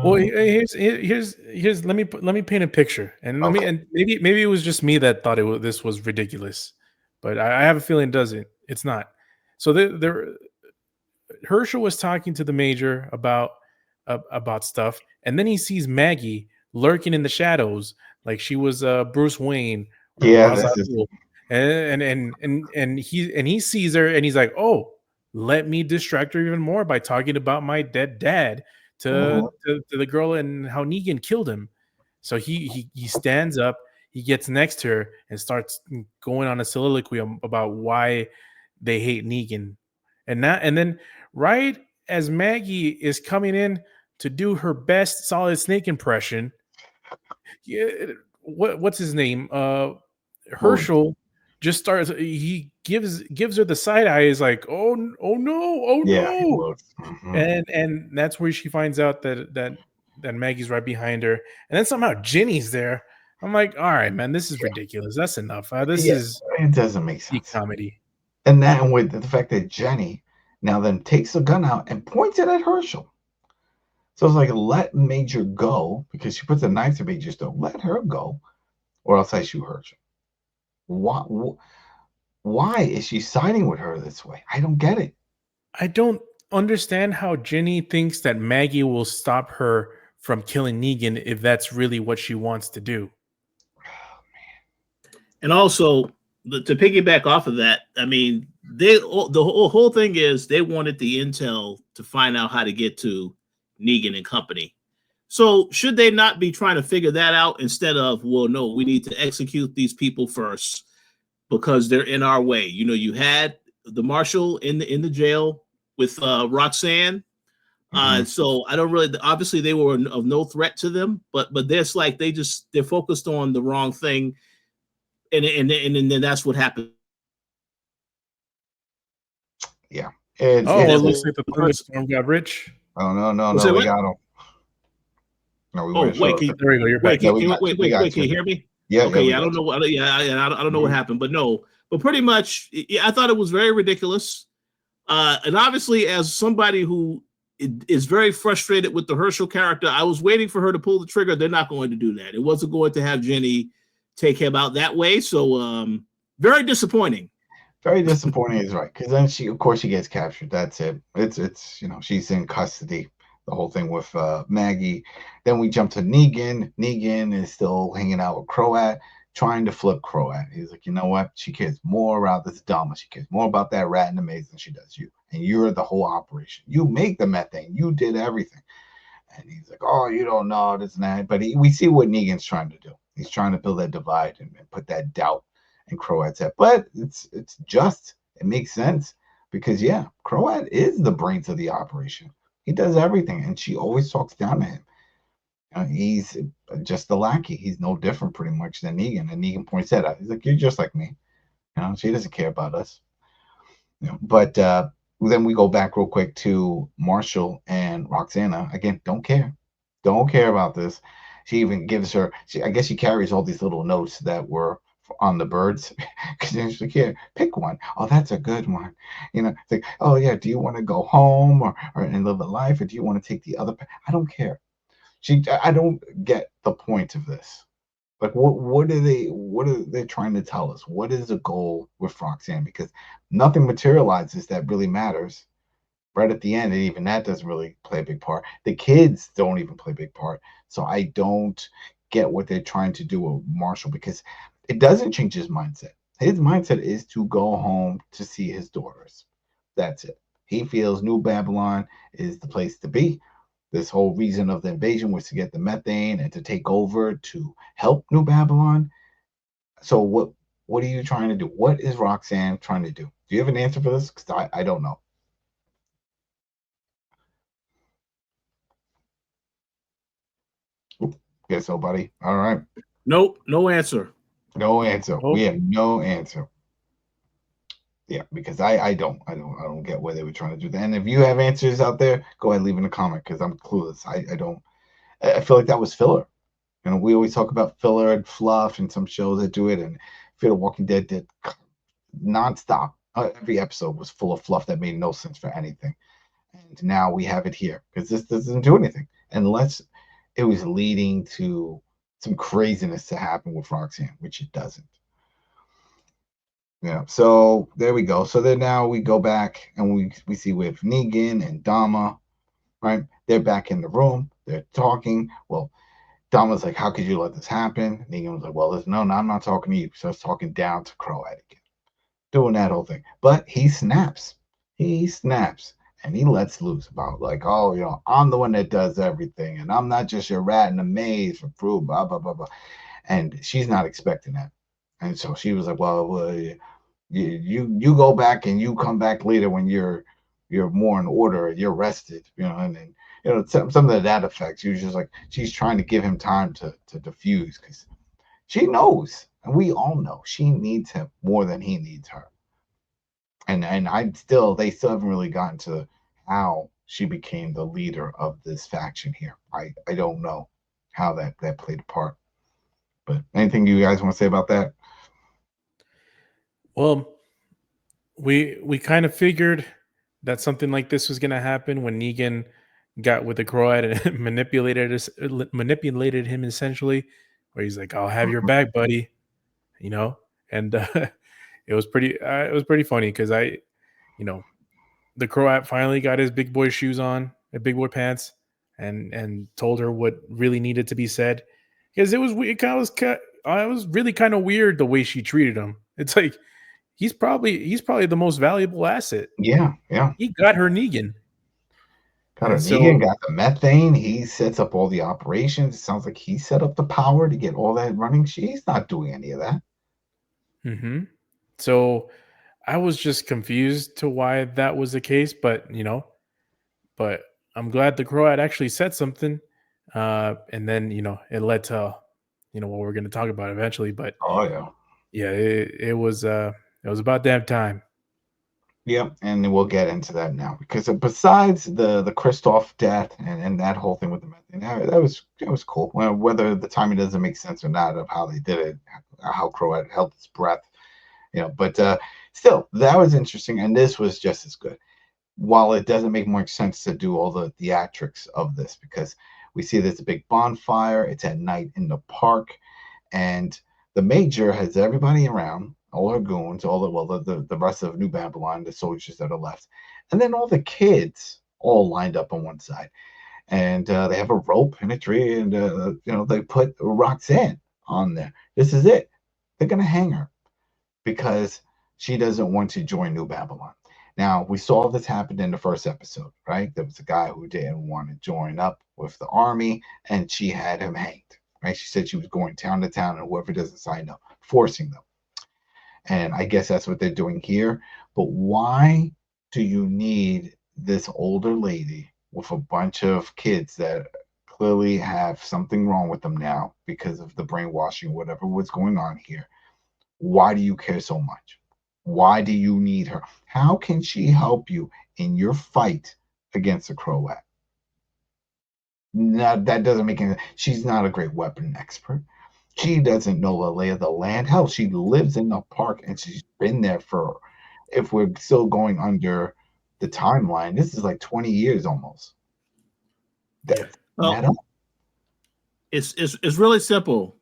Well, here's let me paint a picture, and maybe it was just me that thought this was ridiculous, but I have a feeling it doesn't. It's not. So Herschel was talking to the major about stuff, and then he sees Maggie lurking in the shadows, like she was Bruce Wayne. Or Yeah, and he sees her, and he's like, "Oh, let me distract her even more by talking about my dead dad to the girl and how Negan killed him." So he stands up, he gets next to her, and starts going on a soliloquy about why they hate Negan, and then right as Maggie is coming in to do her best Solid Snake impression, what's his name? Herschel just starts. He gives her the side eye. He's like, "Oh no, oh no!" And that's where she finds out that Maggie's right behind her, and then somehow Ginny's there. I'm like, all right, man, this is ridiculous. That's enough. It doesn't make sense. Comedy. And then with the fact that Jenny now then takes the gun out and points it at Herschel. So it's like, let Major go, because she puts a knife to Major's throat. Let her go, or else I shoot Herschel. Why is she siding with her this way? I don't get it. I don't understand how Jenny thinks that Maggie will stop her from killing Negan if that's really what she wants to do. Oh, man. And also, to piggyback off of that, I mean, the whole thing is they wanted the intel to find out how to get to Negan and company. So should they not be trying to figure that out instead of, well, no, we need to execute these people first because they're in our way. You know, you had the marshal in the jail with Roxanne. So I don't really, obviously they were of no threat to them, but there's like they're focused on the wrong thing, and then that's what happened. Yeah. It looks like the thunderstorm got rich. Oh no, we got him. No, we wait, there we go. You're back. Wait, can you hear me? Yeah. Okay. Yeah, I don't know. I don't know what happened, but pretty much, I thought it was very ridiculous. And obviously, as somebody who is very frustrated with the Herschel character, I was waiting for her to pull the trigger. They're not going to do that. It wasn't going to have Jenny take him out that way. So, very disappointing. Very disappointing is right, because then she gets captured. That's it. It's she's in custody. The whole thing with Maggie. Then we jump to Negan. Negan is still hanging out with Croat, trying to flip Croat. He's like, you know what? She cares more about this Dama. She cares more about that rat in the maze than she does you. And you're the whole operation. You make the methane. You did everything. And he's like, oh, you don't know this and that. But we see what Negan's trying to do. He's trying to build that divide and put that doubt in Croat's head. But it's just, it makes sense because, yeah, Croat is the brains of the operation. He does everything, and she always talks down to him. He's just the lackey. He's no different pretty much than Negan. And Negan points that out. He's like, you're just like me. She doesn't care about us. But then we go back real quick to Marshall and Roxana. Again, don't care. Don't care about this. She even gives her, I guess she carries all these little notes that were on the birds, because she's like, here, pick one. Oh, that's a good one. It's like, oh yeah, do you want to go home or and live a life, or do you want to take the other path? I don't care. I don't get the point of this. Like, what are they trying to tell us? What is the goal with Roxanne? Because nothing materializes that really matters right at the end, and even that doesn't really play a big part. The kids don't even play a big part. So I don't get what they're trying to do with Marshall, because it doesn't change his mindset. His mindset is to go home to see his daughters. That's it. He feels New Babylon is the place to be. This whole reason of the invasion was to get the methane and to take over to help New Babylon. So what are you trying to do? What is Roxanne trying to do? Do you have an answer for this? Because I don't know. Guess so, buddy. All right. Nope, no answer. No answer. Nope. We have no answer. Yeah, because I don't get where they were trying to do that. And if you have answers out there, go ahead and leave in a comment because I'm clueless. I feel like that was filler. You know, we always talk about filler and fluff and some shows that do it, and Fear the Walking Dead did nonstop. Every episode was full of fluff that made no sense for anything. And now we have it here because this doesn't do anything unless it was leading to some craziness to happen with Roxanne, which it doesn't. Yeah, so there we go. So then now we go back and we see with Negan and Dama, right? They're back in the room. They're talking. Well, Dama's like, how could you let this happen? Negan was like, well, listen, no, I'm not talking to you. So it's talking down to Croat again, doing that whole thing. But he snaps. And he lets loose about like, oh, you know, I'm the one that does everything. And I'm not just your rat in a maze for proof, blah, blah, blah, blah. And she's not expecting that. And so she was like, well you go back and you come back later when you're more in order, you're rested, you know, and then, you know, some of that effect. She was just like, she's trying to give him time to diffuse because she knows, and we all know, she needs him more than he needs her. And they still haven't really gotten to how she became the leader of this faction here. I don't know how that played a part. But anything you guys want to say about that? Well, we kind of figured that something like this was going to happen when Negan got with the Croat and manipulated him essentially, where he's like, "I'll have your back, buddy," you know. And it was pretty funny because the Croat finally got his big boy shoes on, big boy pants, and told her what really needed to be said. Because it was really kind of weird the way she treated him. It's like he's probably the most valuable asset. Yeah. He got her Negan. Negan got the methane. He sets up all the operations. It sounds like he set up the power to get all that running. She's not doing any of that. Mm-hmm. So I was just confused to why that was the case, but I'm glad the Croat actually said something. And then, it led to, what we're going to talk about eventually, but it was about damn time. Yeah, and we'll get into that now because besides the Kristoff death and that whole thing with the methane, that was cool. Whether the timing doesn't make sense or not of how they did it, how Croat held his breath, but still that was interesting, and this was just as good. While it doesn't make much sense to do all the theatrics of this because we see there's a big bonfire. It's at night in the park, and the Major has everybody around. All her goons, the rest of New Babylon, the soldiers that are left, and then all the kids all lined up on one side, and they have a rope and a tree, and they put Roxanne on there. This is it. They're gonna hang her because she doesn't want to join New Babylon. Now we saw this happen in the first episode, right? There was a guy who didn't want to join up with the army, and she had him hanged. Right? She said she was going town to town, and whoever doesn't sign up, forcing them. And I guess that's what they're doing here. But why do you need this older lady with a bunch of kids that clearly have something wrong with them now because of the brainwashing, whatever was going on here? Why do you care so much? Why do you need her? How can she help you in your fight against the Croat? Now, that doesn't make any sense. She's not a great weapon expert. She doesn't know the lay of the land. Hell, she lives in the park and she's been there for, if we're still going under the timeline, this is like 20 years almost. It's really simple.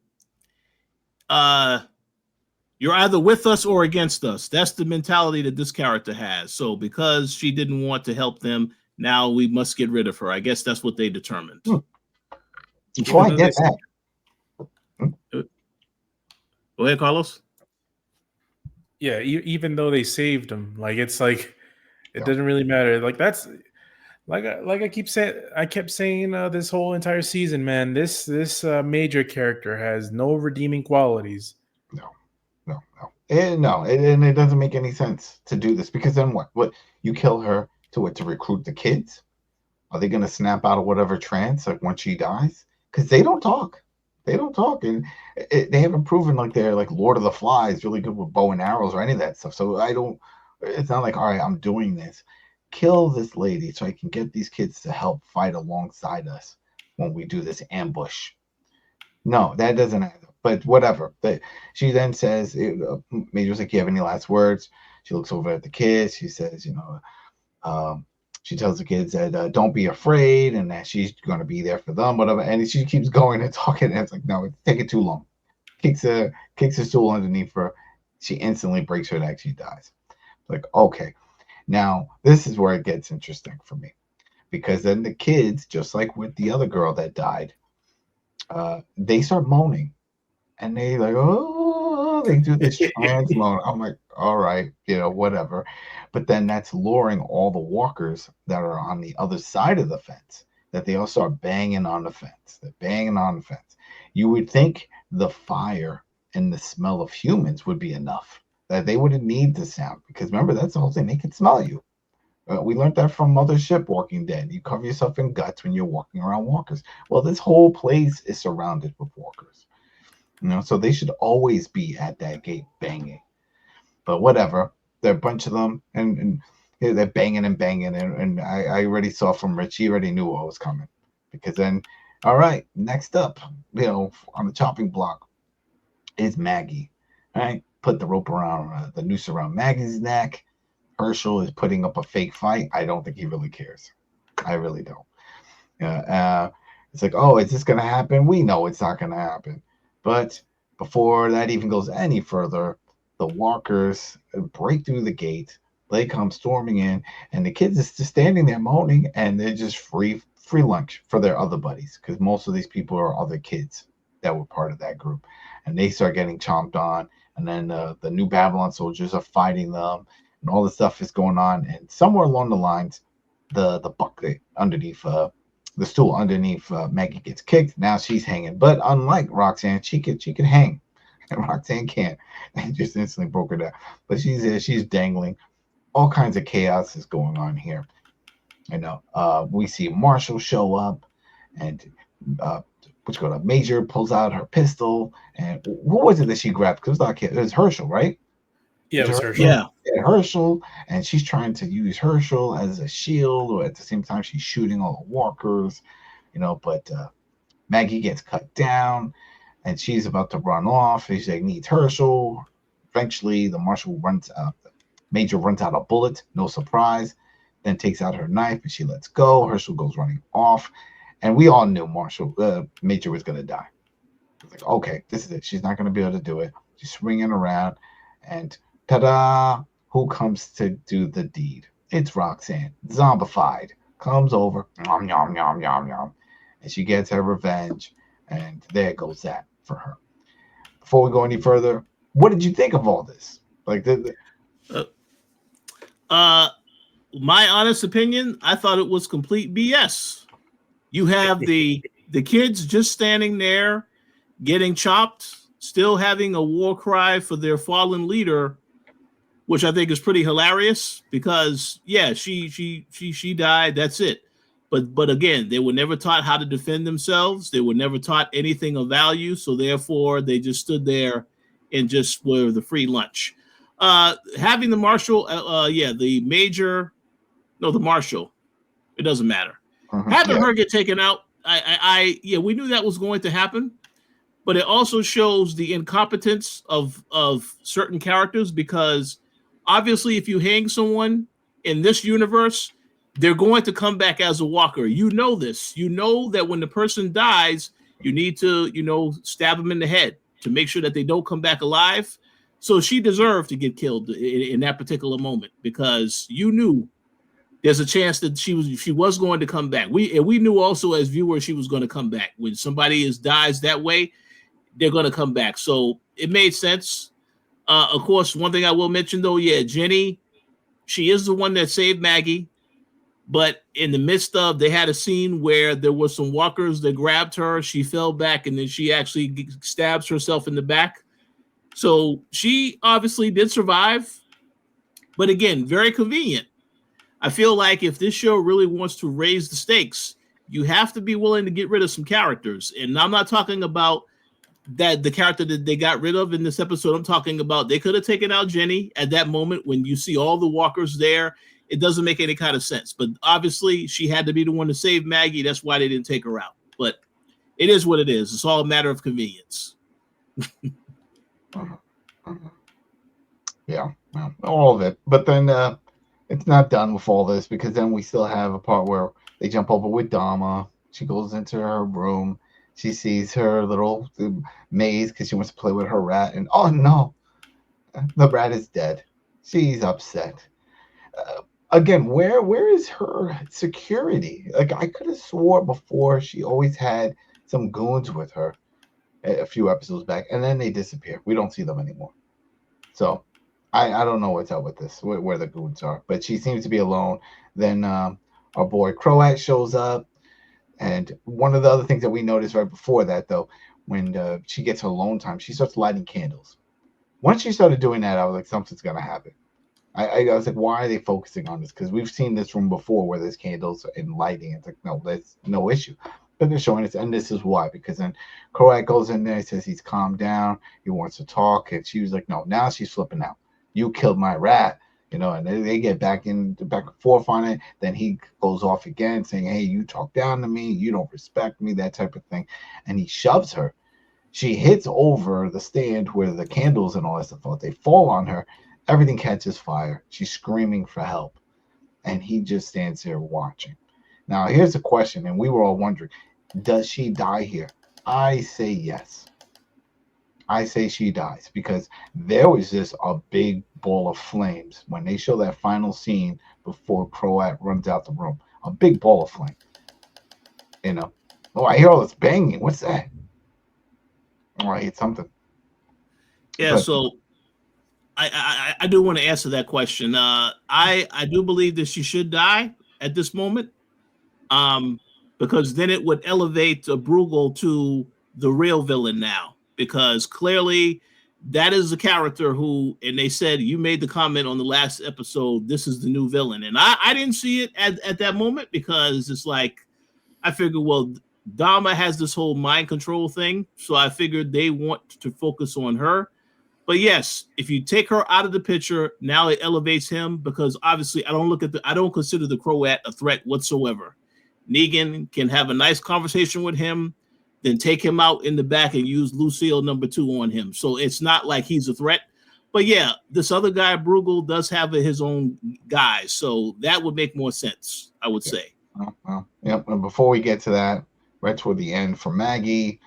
You're either with us or against us. That's the mentality that this character has. So because she didn't want to help them, now we must get rid of her. I guess that's what they determined. Well, I get that. Go ahead, Carlos. Yeah, even though they saved him, it's like it doesn't really matter. Like that's like I keep saying. I kept saying this whole entire season, man. This Major character has no redeeming qualities. No, and it doesn't make any sense to do this because then what? You kill her to recruit the kids? Are they going to snap out of whatever trance like when she dies? Because they don't talk. They don't talk, and they haven't proven like they're like Lord of the Flies, really good with bow and arrows or any of that stuff. So I don't. It's not like, all right, I'm doing this. Kill this lady so I can get these kids to help fight alongside us when we do this ambush. No, that doesn't happen. But whatever. But she then says, Major's like, you have any last words? She looks over at the kids. She says, she tells the kids that don't be afraid and that she's going to be there for them, whatever. And she keeps going and talking. And it's like, no, it's taking too long. Kicks a stool underneath her. She instantly breaks her neck. She dies. Like, okay. Now, this is where it gets interesting for me. Because then the kids, just like with the other girl that died, they start moaning. And they like, oh, they do this trans moan. I'm like, all right, whatever. But then that's luring all the walkers that are on the other side of the fence, that they all start banging on the fence. They're banging on the fence. You would think the fire and the smell of humans would be enough, that they wouldn't need the sound. Because remember, that's the whole thing. They can smell you. We learned that from Mothership Walking Dead. You cover yourself in guts when you're walking around walkers. Well, this whole place is surrounded with walkers. So they should always be at that gate banging. But whatever. There are a bunch of them, and they're banging and banging. And I already saw from Rich, he already knew what was coming. Because then, all right, next up, on the chopping block is Maggie. All right, put the rope around, the noose around Maggie's neck. Herschel is putting up a fake fight. I don't think he really cares. I really don't. It's like, oh, is this going to happen? We know it's not going to happen. But before that even goes any further, the walkers break through the gate. They come storming in, and the kids is just standing there moaning, and they're just free lunch for their other buddies, because most of these people are other kids that were part of that group. And they start getting chomped on, and then the New Babylon soldiers are fighting them, and all this stuff is going on. And somewhere along the lines, the bucket underneath the stool underneath Maggie gets kicked. Now she's hanging. But unlike Roxanne, she could hang. And Roxanne can't. And just instantly broke her down. But she's there. She's dangling. All kinds of chaos is going on here. We see Marshall show up. And Major pulls out her pistol. And what was it that she grabbed? Because it was Herschel, right? Yeah, it was Herschel. Yeah. Herschel, and she's trying to use Herschel as a shield, or at the same time she's shooting all the walkers, but Maggie gets cut down, and she's about to run off. She's like, needs Herschel. Eventually, the Major runs out of bullets, no surprise, then takes out her knife, and she lets go. Herschel goes running off, and we all knew Major was going to die. It's like, okay, this is it. She's not going to be able to do it. She's swinging around, and ta-da! Who comes to do the deed? It's Roxanne, zombified, comes over, yum, yum, yum, yum, yum, and she gets her revenge, and there goes that for her. Before we go any further, what did you think of all this? Like, my honest opinion, I thought it was complete BS. You have the kids just standing there, getting chopped, still having a war cry for their fallen leader, which I think is pretty hilarious, because she died. That's it. But again, they were never taught how to defend themselves. They were never taught anything of value. So therefore, they just stood there and just were the free lunch. Having the Marshal, the Marshal, it doesn't matter. Having her get taken out, we knew that was going to happen. But it also shows the incompetence of certain characters, because obviously if you hang someone in this universe, they're going to come back as a walker. You know this. You know that when the person dies, you need to, stab them in the head to make sure that they don't come back alive. So she deserved to get killed in that particular moment, because you knew there's a chance that she was going to come back. We knew also as viewers she was going to come back. When somebody dies that way, they're going to come back. So it made sense. Of course, one thing I will mention, though, Jenny, she is the one that saved Maggie. But in the midst of, they had a scene where there were some walkers that grabbed her. She fell back, and then she actually stabs herself in the back. So she obviously did survive. But again, very convenient. I feel like if this show really wants to raise the stakes, you have to be willing to get rid of some characters. And I'm not talking about that the character that they got rid of in this episode I'm talking about, they could have taken out Jenny at that moment when you see all the walkers there. It doesn't make any kind of sense. But obviously, she had to be the one to save Maggie. That's why they didn't take her out. But it is what it is. It's all a matter of convenience. Yeah, all of it. But then it's not done with all this, because then we still have a part where they jump over with Dama. She goes into her room. She sees her little maze because she wants to play with her rat. And oh no, the rat is dead. She's upset. Again, where is her security? Like, I could have swore before she always had some goons with her a few episodes back, and then they disappear. We don't see them anymore. So I don't know what's up with this, where the goons are. But she seems to be alone. Then our boy Croat shows up. And one of the other things that we noticed right before that, though, when she gets her alone time, she starts lighting candles. Once she started doing that, I was like, something's going to happen. I was like, why are they focusing on this? Because we've seen this room before where there's candles and lighting. It's like, no, there's no issue. But they're showing us, and this is why. Because then Croat goes in there, says he's calmed down, he wants to talk, and she was like, no, now she's flipping out. You killed my rat, and they get back and forth on it. Then he goes off again, saying, hey, you talk down to me, you don't respect me, that type of thing. And he shoves her. She hits over the stand where the candles and all that stuff, they fall on her. Everything catches fire. She's screaming for help. And he just stands there watching. Now, here's the question, and we were all wondering, does she die here? I say yes. I say she dies, because there was just a big ball of flames when they show that final scene before Croat runs out the room. A big ball of flame. Oh, I hear all this banging. What's that? Oh, I hit something. Yeah, so I do want to answer that question. I do believe that she should die at this moment, because then it would elevate Bruegel to the real villain now, because clearly that is a character who, and they said, you made the comment on the last episode, this is the new villain. And I didn't see it at that moment, because it's like, I figured, well, Dama has this whole mind control thing. So I figured they want to focus on her. But yes, if you take her out of the picture, now it elevates him, because obviously I don't consider the Croat a threat whatsoever. Negan can have a nice conversation with him, then take him out in the back and use Lucille #2 on him. So it's not like he's a threat. But yeah, this other guy, Bruegel, does have his own guys. So that would make more sense, I would say. Yep. And before we get to that, right toward the end for Maggie,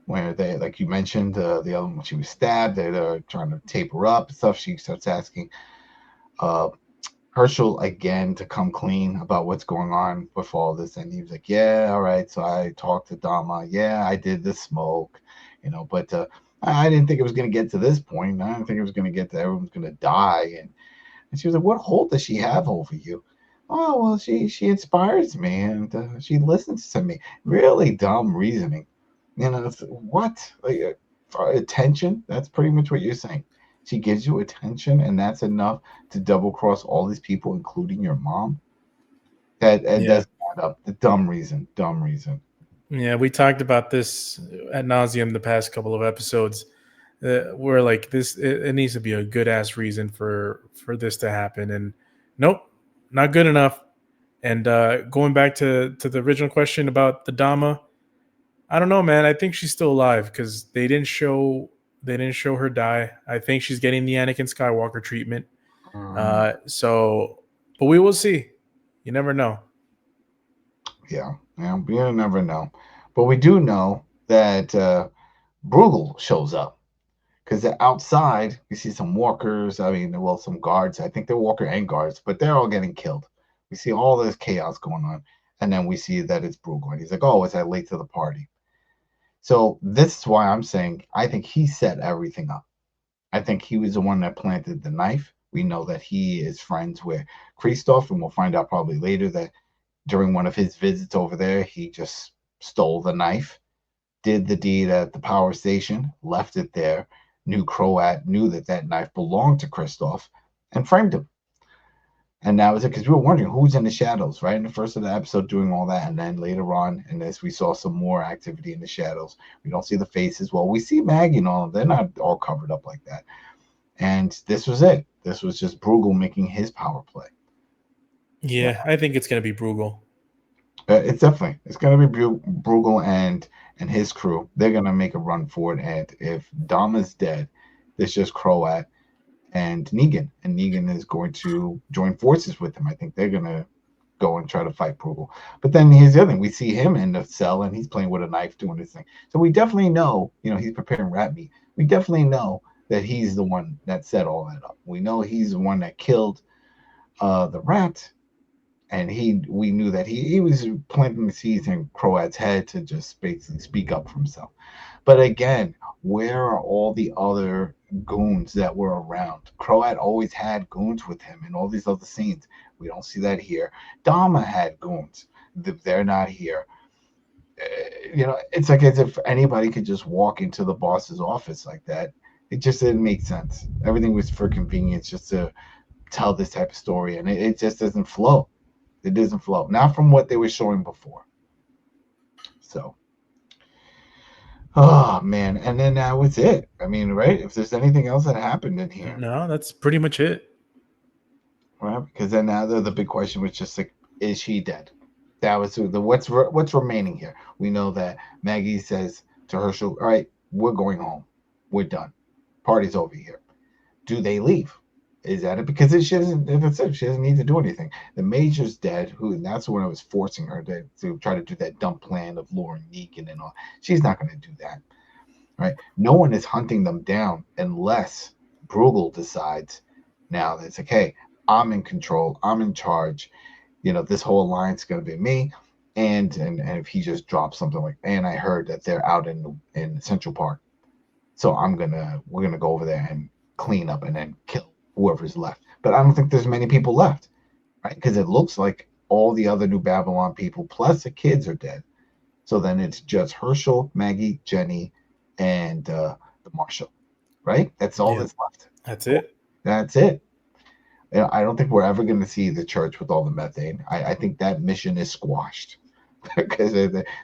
where they, like you mentioned, the other one, she was stabbed, they're trying to tape her up and stuff. She starts asking Herschel again to come clean about what's going on with all this. And he was like, yeah, all right. So I talked to Dama. Yeah, I did the smoke, but I didn't think it was going to get to this point. I didn't think it was going to get to everyone's going to die. And she was like, what hold does she have over you? Oh, well, she inspires me, and she listens to me. Really dumb reasoning. What? For attention? That's pretty much what you're saying. She gives you attention, and that's enough to double cross all these people, including your mom. That doesn't add up. The dumb reason. Yeah, we talked about this ad nauseum the past couple of episodes. Where like this, it needs to be a good ass reason for this to happen, and nope, not good enough. And going back to the original question about the Dama, I don't know, man. I think she's still alive, because they didn't show her die. I think she's getting the Anakin Skywalker treatment. But we will see. You never know. Yeah, you never know. But we do know that Bruegel shows up, because outside we see some walkers. Some guards. I think they're walker and guards, but they're all getting killed. We see all this chaos going on, and then we see that it's Bruegel, and he's like, "Oh, was I late to the party?" So this is why I'm saying I think he set everything up. I think he was the one that planted the knife. We know that he is friends with Christoph, and we'll find out probably later that during one of his visits over there, he just stole the knife, did the deed at the power station, left it there, knew Croat knew that knife belonged to Christoph, and framed him. And that was it, because we were wondering who's in the shadows, right? In the first of the episode doing all that, and then later on in this, we saw some more activity in the shadows. We don't see the faces. Well, we see Maggie and all of them. They're not all covered up like that. And this was it. This was just Bruegel making his power play. Yeah, I think it's going to be Bruegel. It's going to be Bruegel and his crew. They're going to make a run for it. And if Dom is dead, there's just Croat and Negan. And Negan is going to join forces with him. I think they're going to go and try to fight Bruegel. But then here's the other thing. We see him in the cell, and he's playing with a knife doing his thing. So we definitely know, he's preparing rat meat. We definitely know that he's the one that set all that up. We know he's the one that killed the rat. And we knew that he was planting the seeds in Croat's head to just basically speak up for himself. But again, where are all the other goons that were around? Croat always had goons with him in all these other scenes. We don't see that here. Dama had goons. They're not here. It's like as if anybody could just walk into the boss's office like that. It just didn't make sense. Everything was for convenience, just to tell this type of story, and it just doesn't flow. It doesn't flow. Not from what they were showing before. So, oh man, and then that was it. I mean, right? If there's anything else that happened in here, no, that's pretty much it. Right? Because then now the big question was just like, is she dead? That was what's remaining here. We know that Maggie says to Herschel, "All right, we're going home. We're done. Party's over here." Do they leave? Is that it? Because she doesn't need to do anything. The Major's dead, and that's when I was forcing her to try to do that dumb plan of luring Negan and all. She's not going to do that, right? No one is hunting them down unless Bruegel decides now that it's like, hey, I'm in control, I'm in charge. This whole alliance is going to be me. And if he just drops something like, and I heard that they're out in Central Park, so we're gonna go over there and clean up and then kill whoever's left. But I don't think there's many people left, right? Because it looks like all the other New Babylon people plus the kids are dead. So then it's just Herschel, Maggie, Jenny, and the Marshal, right? That's all that's left. That's it. That's it. I don't think we're ever going to see the church with all the methane. I think that mission is squashed because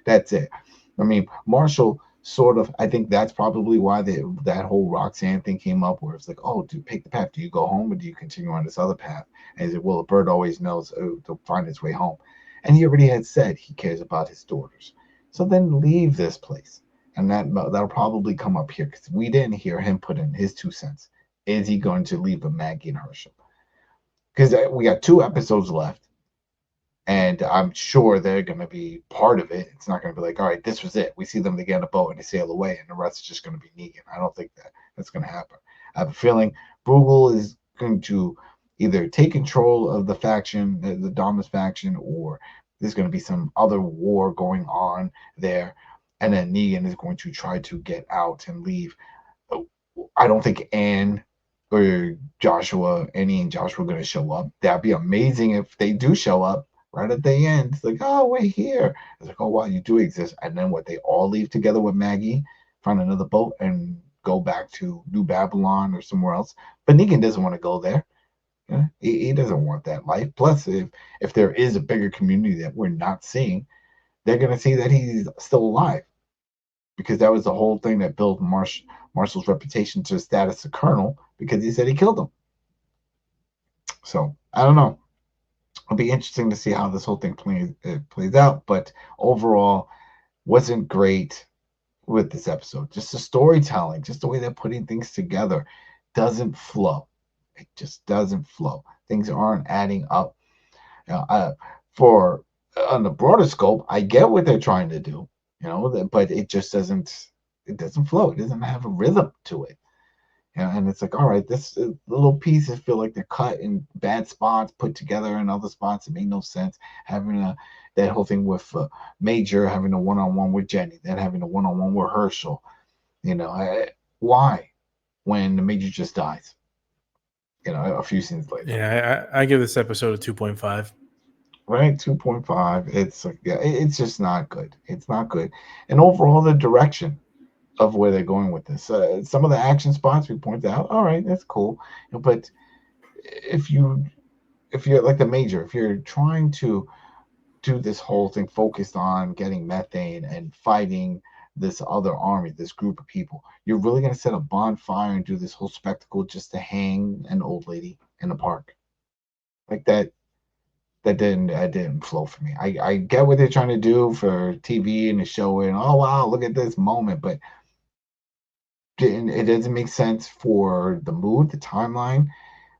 that's it. I mean, Marshall sort of, I think that's probably why that whole Roxanne thing came up, where it's like, oh, do you pick the path? Do you go home or do you continue on this other path? And he said, well, a bird always knows to find its way home. And he already had said he cares about his daughters. So then leave this place. And that'll probably come up here because we didn't hear him put in his 2 cents. Is he going to leave with Maggie and Herschel? Because we got 2 episodes left, and I'm sure they're going to be part of it. It's not going to be like, all right, this was it. We see them again on a boat and they sail away, and the rest is just going to be Negan. I don't think that's going to happen. I have a feeling Bruegel is going to either take control of the faction, the Damas faction, or there's going to be some other war going on there, and then Negan is going to try to get out and leave. I don't think Annie and Joshua are going to show up. That'd be amazing if they do show up right at the end. It's like, oh, we're here. It's like, oh, wow, you do exist. And then what, they all leave together with Maggie, find another boat, and go back to New Babylon or somewhere else. But Negan doesn't want to go there. Yeah, he doesn't want that life. Plus, if there is a bigger community that we're not seeing, they're going to see that he's still alive. Because that was the whole thing that built Marshall's reputation to the status of colonel, because he said he killed him. So, I don't know. It'll be interesting to see how this whole thing plays out. But overall, wasn't great with this episode. Just the storytelling, just the way they're putting things together doesn't flow. It just doesn't flow. Things aren't adding up. On the broader scope, I get what they're trying to do, but it just doesn't. It doesn't flow. It doesn't have a rhythm to it. And it's like, all right, this little pieces feel like they're cut in bad spots, put together in other spots. It made no sense. Having that whole thing with Major, having a one-on-one with Jenny, then having a one-on-one with Herschel. Why? When the Major just dies. A few scenes later. Yeah, I give this episode a 2.5. Right, 2.5. It's like, it's just not good. It's not good. And overall, the direction of where they're going with this. Some of the action spots we pointed out, all right, that's cool. But if if you're like the major, if you're trying to do this whole thing focused on getting methane and fighting this other army, this group of people, you're really going to set a bonfire and do this whole spectacle just to hang an old lady in the park like that? That didn't flow for me. I get what they're trying to do for TV and the show, and oh wow, look at this moment, but it doesn't make sense for the mood, the timeline,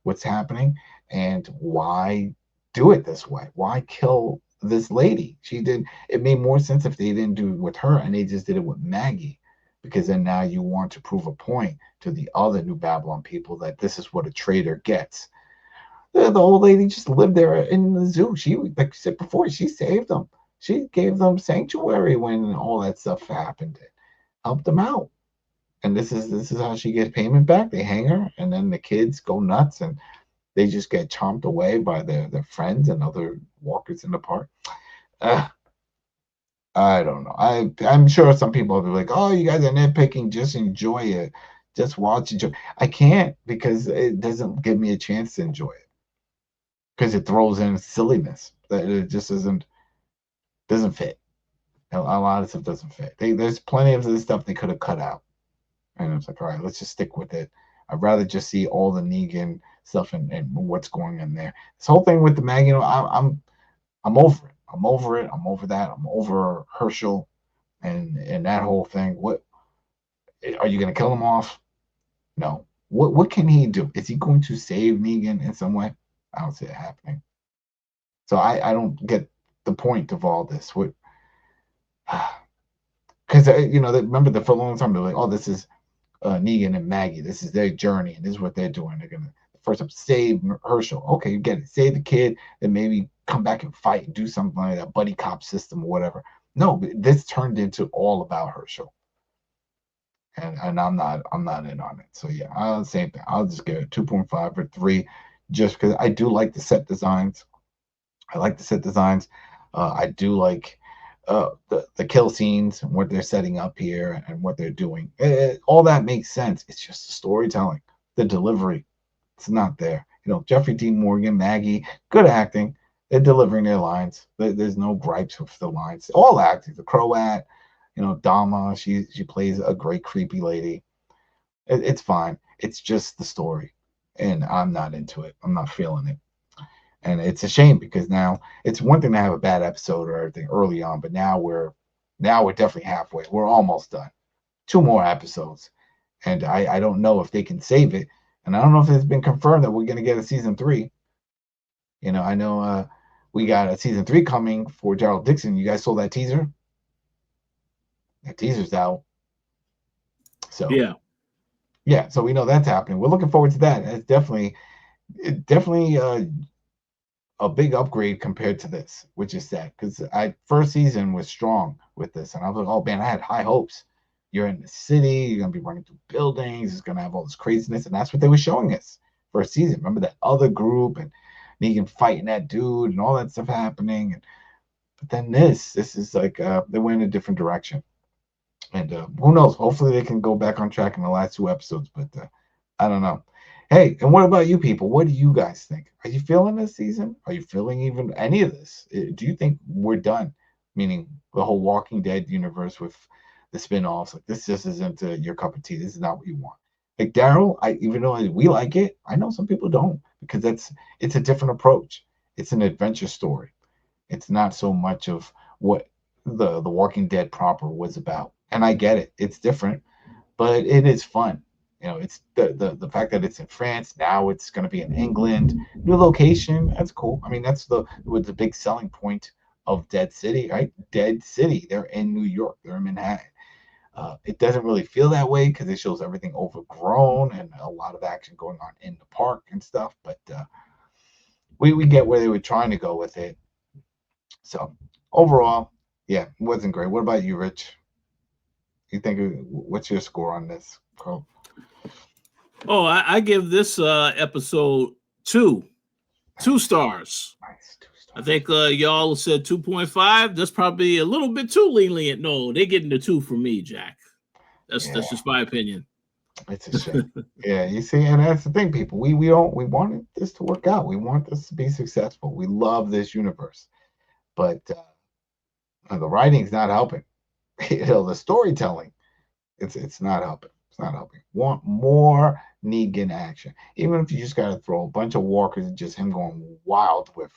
what's happening, and why do it this way? Why kill this lady? It made more sense if they didn't do it with her and they just did it with Maggie, because then now you want to prove a point to the other New Babylon people that this is what a traitor gets. The old lady just lived there in the zoo. She, like I said before, she saved them. She gave them sanctuary when all that stuff happened. Helped them out. And this is how she gets payment back. They hang her, and then the kids go nuts, and they just get chomped away by their friends and other walkers in the park. I don't know. I'm sure some people will be like, "Oh, you guys are nitpicking. Just enjoy it. Just watch it." I can't, because it doesn't give me a chance to enjoy it, because it throws in silliness that it just doesn't fit. A lot of stuff doesn't fit. There's plenty of this stuff they could have cut out, and it's like, all right, let's just stick with it. I'd rather just see all the Negan stuff and what's going on there. This whole thing with the Maggie, I'm over it. I'm over it. I'm over that. I'm over Herschel and that whole thing. What are you going to kill him off? No. What can he do? Is he going to save Negan in some way? I don't see it happening. So I don't get the point of all this. Because remember, for a long time they're like, oh, this is Negan and Maggie. This is their journey, and this is what they're doing. They're gonna first up save Herschel. Okay, you get it. Save the kid, then maybe come back and fight and do something like that buddy cop system or whatever. No, this turned into all about Herschel, and I'm not in on it. So yeah, same thing. I'll just give it 2.5 or 3, just because I do like the set designs. I do like the kill scenes and what they're setting up here and what they're doing. All that makes sense. It's just the storytelling, the delivery. It's not there. Jeffrey Dean Morgan, Maggie, good acting. They're delivering their lines. There's no gripes with the lines. All acting. The Croat, Dama, she plays a great creepy lady. It's fine. It's just the story, and I'm not into it. I'm not feeling it. And it's a shame, because now it's one thing to have a bad episode or everything early on, but now we're definitely halfway. We're almost done. 2 more episodes. And I don't know if they can save it. And I don't know if it's been confirmed that we're going to get a season 3. I know we got a season 3 coming for Gerald Dixon. You guys saw that teaser? That teaser's out. So yeah. So we know that's happening. We're looking forward to that. It's definitely a big upgrade compared to this, which is sad, because first season was strong with this, and I was like, oh man, I had high hopes. You're in the city, you're gonna be running through buildings, it's gonna have all this craziness, and that's what they were showing us first season. Remember that other group and Negan fighting that dude and all that stuff happening, but then this is like they went in a different direction, and who knows? Hopefully they can go back on track in the last 2 episodes, but I don't know. Hey, and what about you people? What do you guys think? Are you feeling this season? Are you feeling even any of this? Do you think we're done? Meaning the whole Walking Dead universe with the spin-offs. Like, this just isn't your cup of tea. This is not what you want. Like Daryl, even though we like it, I know some people don't, because it's a different approach. It's an adventure story. It's not so much of what the Walking Dead proper was about. And I get it. It's different, but it is fun. It's the fact that it's in France, now it's going to be in England, new location. That's cool. I mean, that's the big selling point of Dead City, right? Dead City. They're in New York. They're in Manhattan. It doesn't really feel that way, because it shows everything overgrown and a lot of action going on in the park and stuff. But we get where they were trying to go with it. So overall, yeah, it wasn't great. What about you, Rich? You think, what's your score on this, Carl? Oh, I give this episode 2 stars. Nice, 2 stars. I think y'all said 2.5. That's probably a little bit too lenient. No, they're getting the 2 from me, Jack. That's just my opinion. It's a shame. Yeah, you see, and that's the thing, people. We wanted this to work out. We want this to be successful. We love this universe, but the writing's not helping. The storytelling, it's not helping. It's not helping. Want more Negan action, even if you just got to throw a bunch of walkers and just him going wild with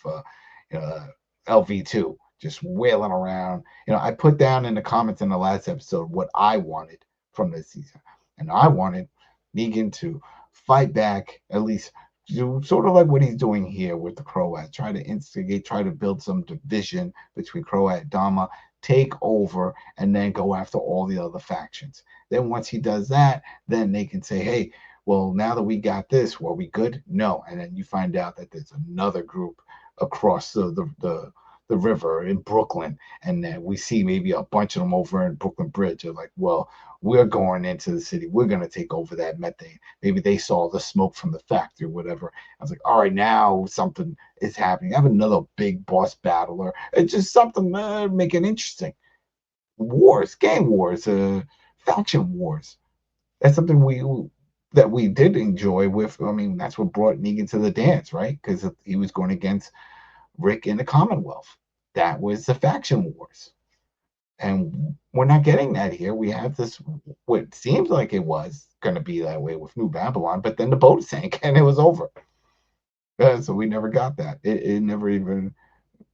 LV2, just wailing around. I put down in the comments in the last episode what I wanted from this season, and I wanted Negan to fight back, at least do sort of like what he's doing here with the Croat, try to instigate, try to build some division between Croat and Dama, take over, and then go after all the other factions. Then once he does that, then they can say, hey, well, now that we got this, were we good? No. And then you find out that there's another group across the river in Brooklyn, and then we see maybe a bunch of them over in Brooklyn Bridge. They're like, well, we're going into the city. We're going to take over that methane. Maybe they saw the smoke from the factory or whatever. I was like, all right, now something is happening. I have another big boss battler. It's just something make it interesting. Wars, gang wars, faction wars. That's something we did enjoy with. I mean, that's what brought Negan to the dance, right? Because he was going against Rick in the Commonwealth. That was the faction wars. And we're not getting that here. We have this, what seems like it was going to be that way with New Babylon, but then the boat sank and it was over. So we never got that. It never even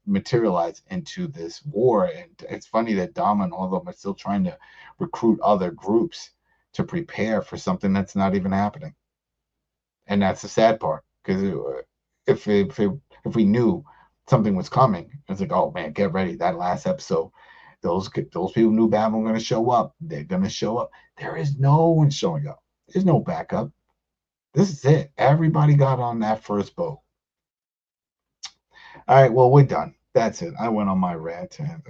materialized into this war. And it's funny that Dama and all of them are still trying to recruit other groups to prepare for something that's not even happening. And that's the sad part, because if we knew something was coming, it's like, oh man, get ready. That last episode, those people knew Babylon were going to show up. They're going to show up. There is no one showing up. There's no backup. This is it. Everybody got on that first boat. All right, well, we're done. That's it. I went on my rant, and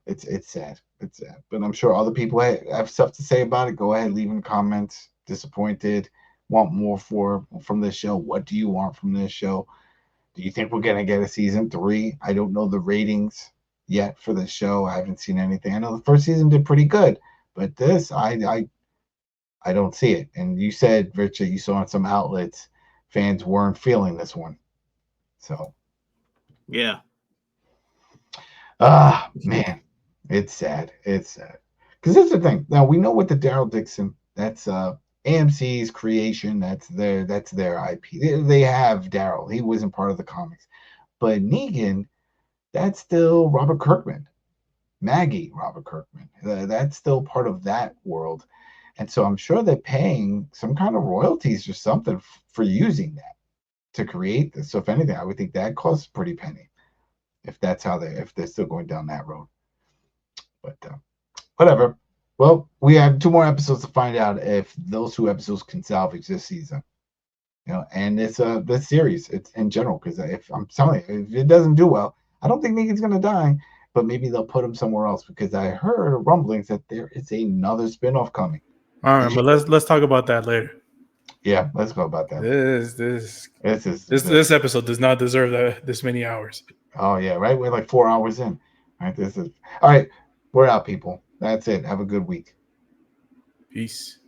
it's sad. It's sad. But I'm sure other people have stuff to say about it. Go ahead, leave in the comments. Disappointed. Want more from this show? What do you want from this show? Do you think we're going to get a season 3? I don't know the ratings yet for the show. I haven't seen anything. I know the first season did pretty good, but this, I don't see it. And you said, Richard, you saw on some outlets fans weren't feeling this one. So, yeah. Man, it's sad. It's sad. Because that's the thing. Now we know what the Daryl Dixon, that's AMC's creation. That's their IP. They have Daryl. He wasn't part of the comics. But Negan, that's still Robert Kirkman. Maggie, Robert Kirkman. That's still part of that world. And so I'm sure they're paying some kind of royalties or something for using that to create this. So if anything, I would think that costs a pretty penny if that's how if they're still going down that road. But whatever. Well, we have 2 more episodes to find out if those 2 episodes can salvage this season. And it's the series. It's in general, because if I'm telling you, if it doesn't do well, I don't think Negan's gonna die, but maybe they'll put him somewhere else, because I heard rumblings that there is another spinoff coming. All right, but let's talk about that later. Yeah, let's go about that. This episode does not deserve this many hours. Oh yeah, right. We're like 4 hours in. All right, all right. We're out, people. That's it. Have a good week. Peace.